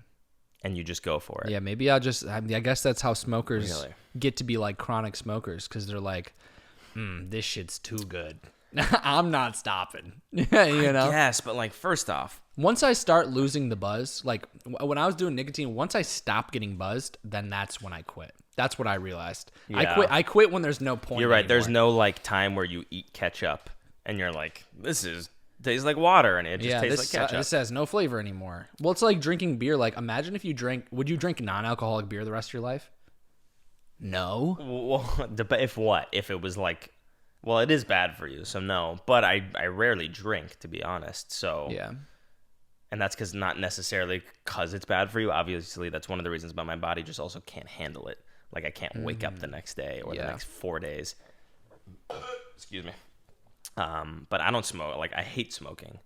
and you just go for it? Yeah, maybe I'll just. I guess that's how smokers Really? get to be like chronic smokers, because they're like, this shit's too good. I'm not stopping. you know. Yes, but like first off, Once I start losing the buzz, like when I was doing nicotine, once I stop getting buzzed, then that's when I quit. That's what I realized. Yeah. I quit when there's no point. you're right. There's anymore. no like time where you eat ketchup and you're like, this tastes like water, and it just tastes this, like ketchup. this has no flavor anymore. Well, it's like drinking beer. Like, imagine if you would you drink non-alcoholic beer the rest of your life? No. Well, if it was like, well, it is bad for you, so no. But I rarely drink, to be honest. So Yeah. and that's because not necessarily because it's bad for you. Obviously, that's one of the reasons, but my body just also can't handle it. Like I can't wake up the next day or the Yeah. next 4 days. Excuse me. But I don't smoke. Like I hate smoking.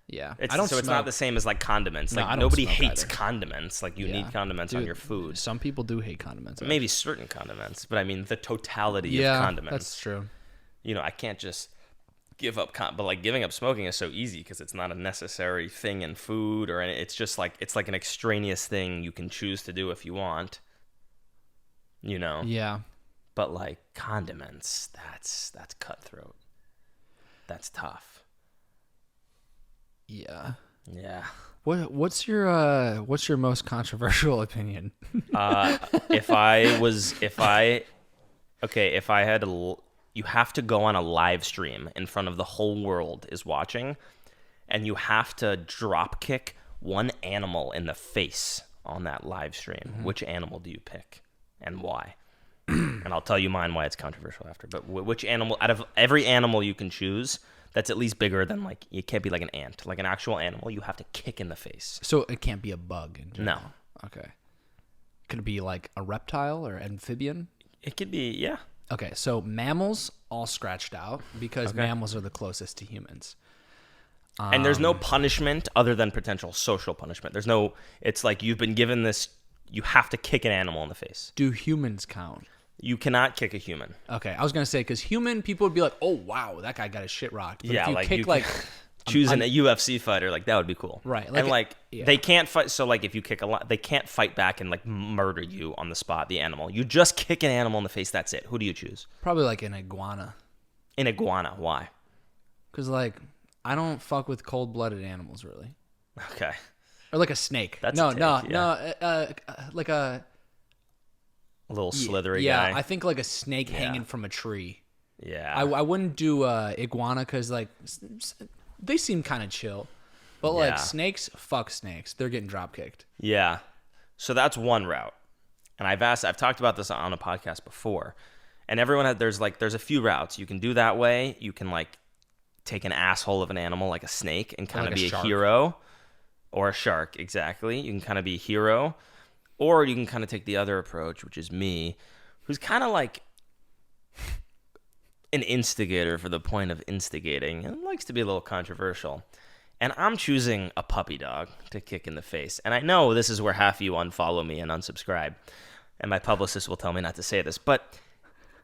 Yeah. It's, I don't so smoke. it's not the same as like condiments. No, Like I don't nobody smoke hates either. condiments. Like you Yeah. need condiments on Dude, your food. Some people do hate condiments. Maybe certain condiments, but I mean the totality yeah, of condiments. that's true. You know, I can't just give up but like giving up smoking is so easy because it's not a necessary thing in food or it's just like it's like an extraneous thing you can choose to do if you want, you know. Yeah. But like condiments, that's cutthroat. That's tough. Yeah. Yeah. What's your most controversial opinion? If I had to, you have to go on a live stream in front of the whole world is watching, and you have to drop kick one animal in the face on that live stream. Mm-hmm. Which animal do you pick and why? And I'll tell you mine why it's controversial after. But which animal, out of every animal you can choose, that's at least bigger than like, it can't be like an ant, like an actual animal, you have to kick in the face. So it can't be a bug in general? No. Okay. Could it be like a reptile or amphibian? It could be, yeah. Okay, so mammals all scratched out because Okay. mammals are the closest to humans. And there's no punishment other than potential social punishment. There's no, it's like you've been given this, you have to kick an animal in the face. Do humans count? You cannot kick a human. Okay, I was going to say, because human people would be like, oh, wow, that guy got his shit rocked. But Yeah, if you like kick you like... choosing a UFC fighter, like that would be cool. Right, And like yeah. they can't fight. So like if you kick a lot, they can't fight back and like murder you on the spot, the animal. You just kick an animal in the face, that's it. Who do you choose? Probably like an iguana. An iguana, why? Because like, I don't fuck with cold-blooded animals, really. Okay. Or like a snake. That's no, a take, no, yeah. no. Like a... A little slithery yeah, guy. I think like a snake Yeah. hanging from a tree. Yeah. I wouldn't do iguana because like they seem kind of chill, but like Yeah. snakes, fuck snakes. They're getting drop kicked. Yeah. So that's one route. And I've talked about this on a podcast before. And everyone there's a few routes. You can do that way. You can like take an asshole of an animal like a snake and kind like of a be a shark. hero. Or a shark, exactly. You can kind of be a hero. Or you can kind of take the other approach, which is me, who's kind of like an instigator for the point of instigating and likes to be a little controversial. And I'm choosing a puppy dog to kick in the face. And I know this is where half of you unfollow me and unsubscribe. And my publicist will tell me not to say this. But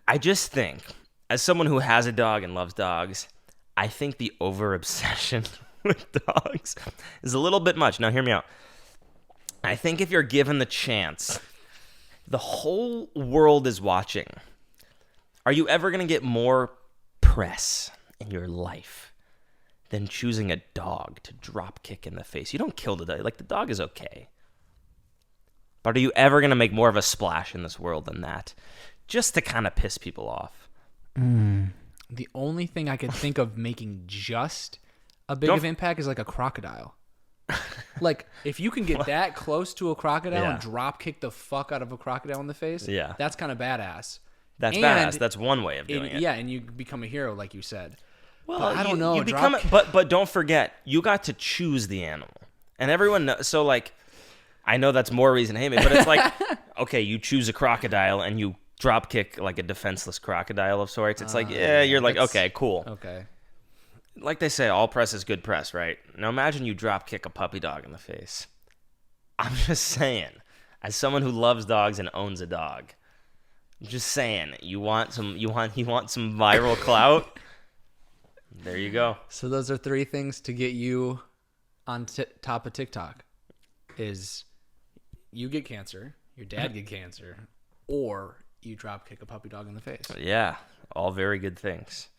I just think, as someone who has a dog and loves dogs, I think the over-obsession with dogs is a little bit much. Now, hear me out. I think if you're given the chance, the whole world is watching. Are you ever going to get more press in your life than choosing a dog to drop kick in the face? You don't kill the dog. Like, the dog is okay. But are you ever going to make more of a splash in this world than that? Just to kind of piss people off. The only thing I could think of making just a big of impact is like a crocodile. Like, if you can get that close to a crocodile Yeah. and drop kick the fuck out of a crocodile in the face, Yeah. that's kind of badass. That's And badass. That's one way of doing it. Yeah, and you become a hero, like you said. Well, But I don't know. You become, but don't forget, you got to choose the animal, and everyone knows. So like, I know that's more reason to hate me, but it's like, okay, you choose a crocodile and you drop kick like a defenseless crocodile of sorts. It's like, yeah, you're like, that's- okay, cool. Okay. Like they say, all press is good press, right? Now imagine you drop kick a puppy dog in the face. I'm just saying, as someone who loves dogs and owns a dog, I'm just saying, you want some viral clout? There you go. So those are 3 things to get you on top of TikTok. Is you get cancer, your dad get cancer, or you drop kick a puppy dog in the face. Yeah, all very good things.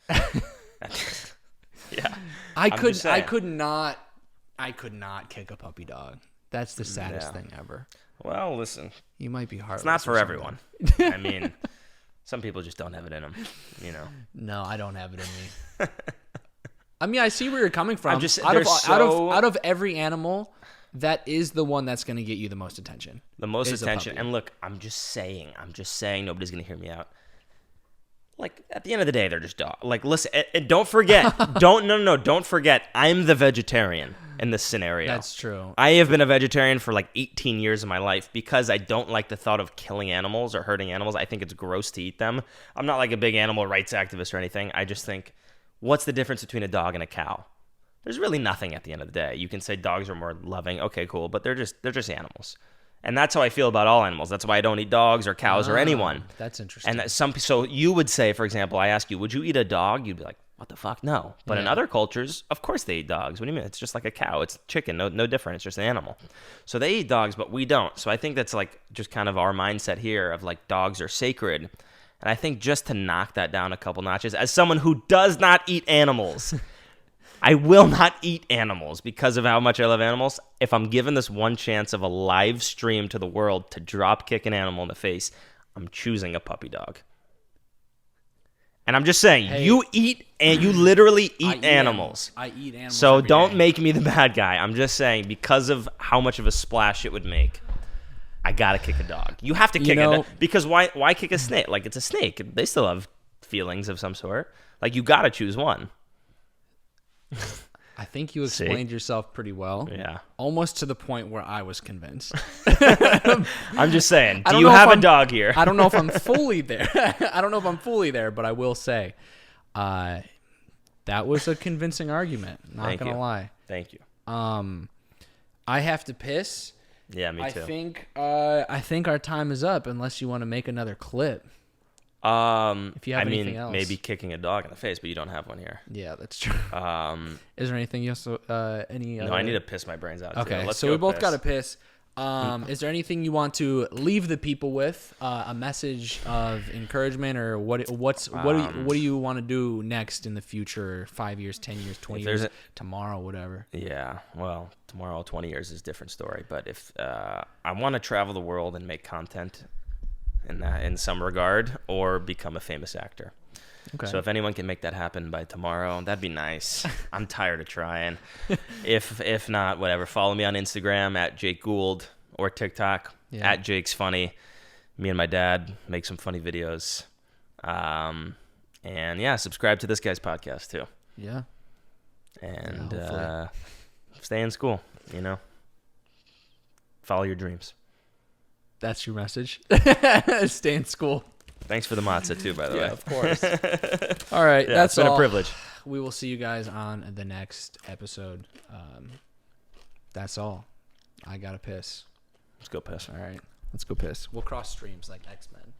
Yeah, I just could saying. not kick a puppy dog. That's the saddest Yeah. thing ever. Well, listen, You might be heartless. it's not for or everyone. something. I mean, some people just don't have it in them, you know. No, I don't have it in me. I mean, I see where you're coming from. I'm just- out they're of every animal, that is the one that's going to get you the most attention. The most Is a attention. puppy. And look, I'm just saying, nobody's going to hear me out. Like, at the end of the day, they're just dogs. Like, listen, and don't forget, don't forget, I'm the vegetarian in this scenario. That's true. I have been a vegetarian for like 18 years of my life because I don't like the thought of killing animals or hurting animals. I think it's gross to eat them. I'm not like a big animal rights activist or anything. I just think, what's the difference between a dog and a cow? There's really nothing at the end of the day. You can say dogs are more loving. Okay, cool. But they're just animals. And that's how I feel about all animals. That's why I don't eat dogs or cows or anyone. That's interesting. And so you would say, for example, I ask you, would you eat a dog? You'd be like, what the fuck? No. But in Yeah. other cultures, of course they eat dogs. What do you mean? It's just like a cow. It's chicken. No different. It's just an animal. So they eat dogs, but we don't. So I think that's like just kind of our mindset here of like dogs are sacred. And I think just to knock that down a couple notches, as someone who does not eat animals, I will not eat animals because of how much I love animals. If I'm given this one chance of a live stream to the world to drop kick an animal in the face, I'm choosing a puppy dog. And I'm just saying, Hey. you literally I eat animals. I eat animals. So every don't day. make me the bad guy. I'm just saying, because of how much of a splash it would make, I gotta kick a dog. You have to kick know- it because why kick a snake? Like, it's a snake. They still have feelings of some sort. Like, you gotta choose one. I think you See? explained yourself pretty well. Yeah. Almost to the point where I was convinced. I'm just saying. I Do don't you know if have a I'm- dog here? I don't know if I'm fully there. I don't know if I'm fully there, but I will say, that was a convincing argument. Not Thank gonna you. lie. Thank you. I have to piss. Yeah, me I too. think our time is up. Unless you want to make another clip. If you have I mean, anything else. maybe kicking a dog in the face, but you don't have one here. Yeah, that's true. Is there anything else? Any? No, I need to piss my brains out. Okay, too. Let's so go we both piss. got to piss. Is there anything you want to leave the people with? A message of encouragement, or what do you want to do next in the future? 5 years, 10 years, 20 If there's years, tomorrow, whatever. Yeah, well, tomorrow, 20 years is a different story. But if I want to travel the world and make content in some regard, or become a famous actor. Okay. So if anyone can make that happen by tomorrow, that'd be nice. I'm tired of trying. If not, whatever. Follow me on Instagram at Jake Gould or TikTok at Jake's Funny. Me and my dad make some funny videos. And yeah, subscribe to this guy's podcast too. Yeah. And hopefully. stay in school, Follow your dreams. That's your message. Stay in school. Thanks for the matzah too, by the way. Of course. All right, Yeah, that's it's been all. a privilege. We will see you guys on the next episode. That's all. I gotta piss. Let's go piss. All right, let's go piss. We'll cross streams like X-Men.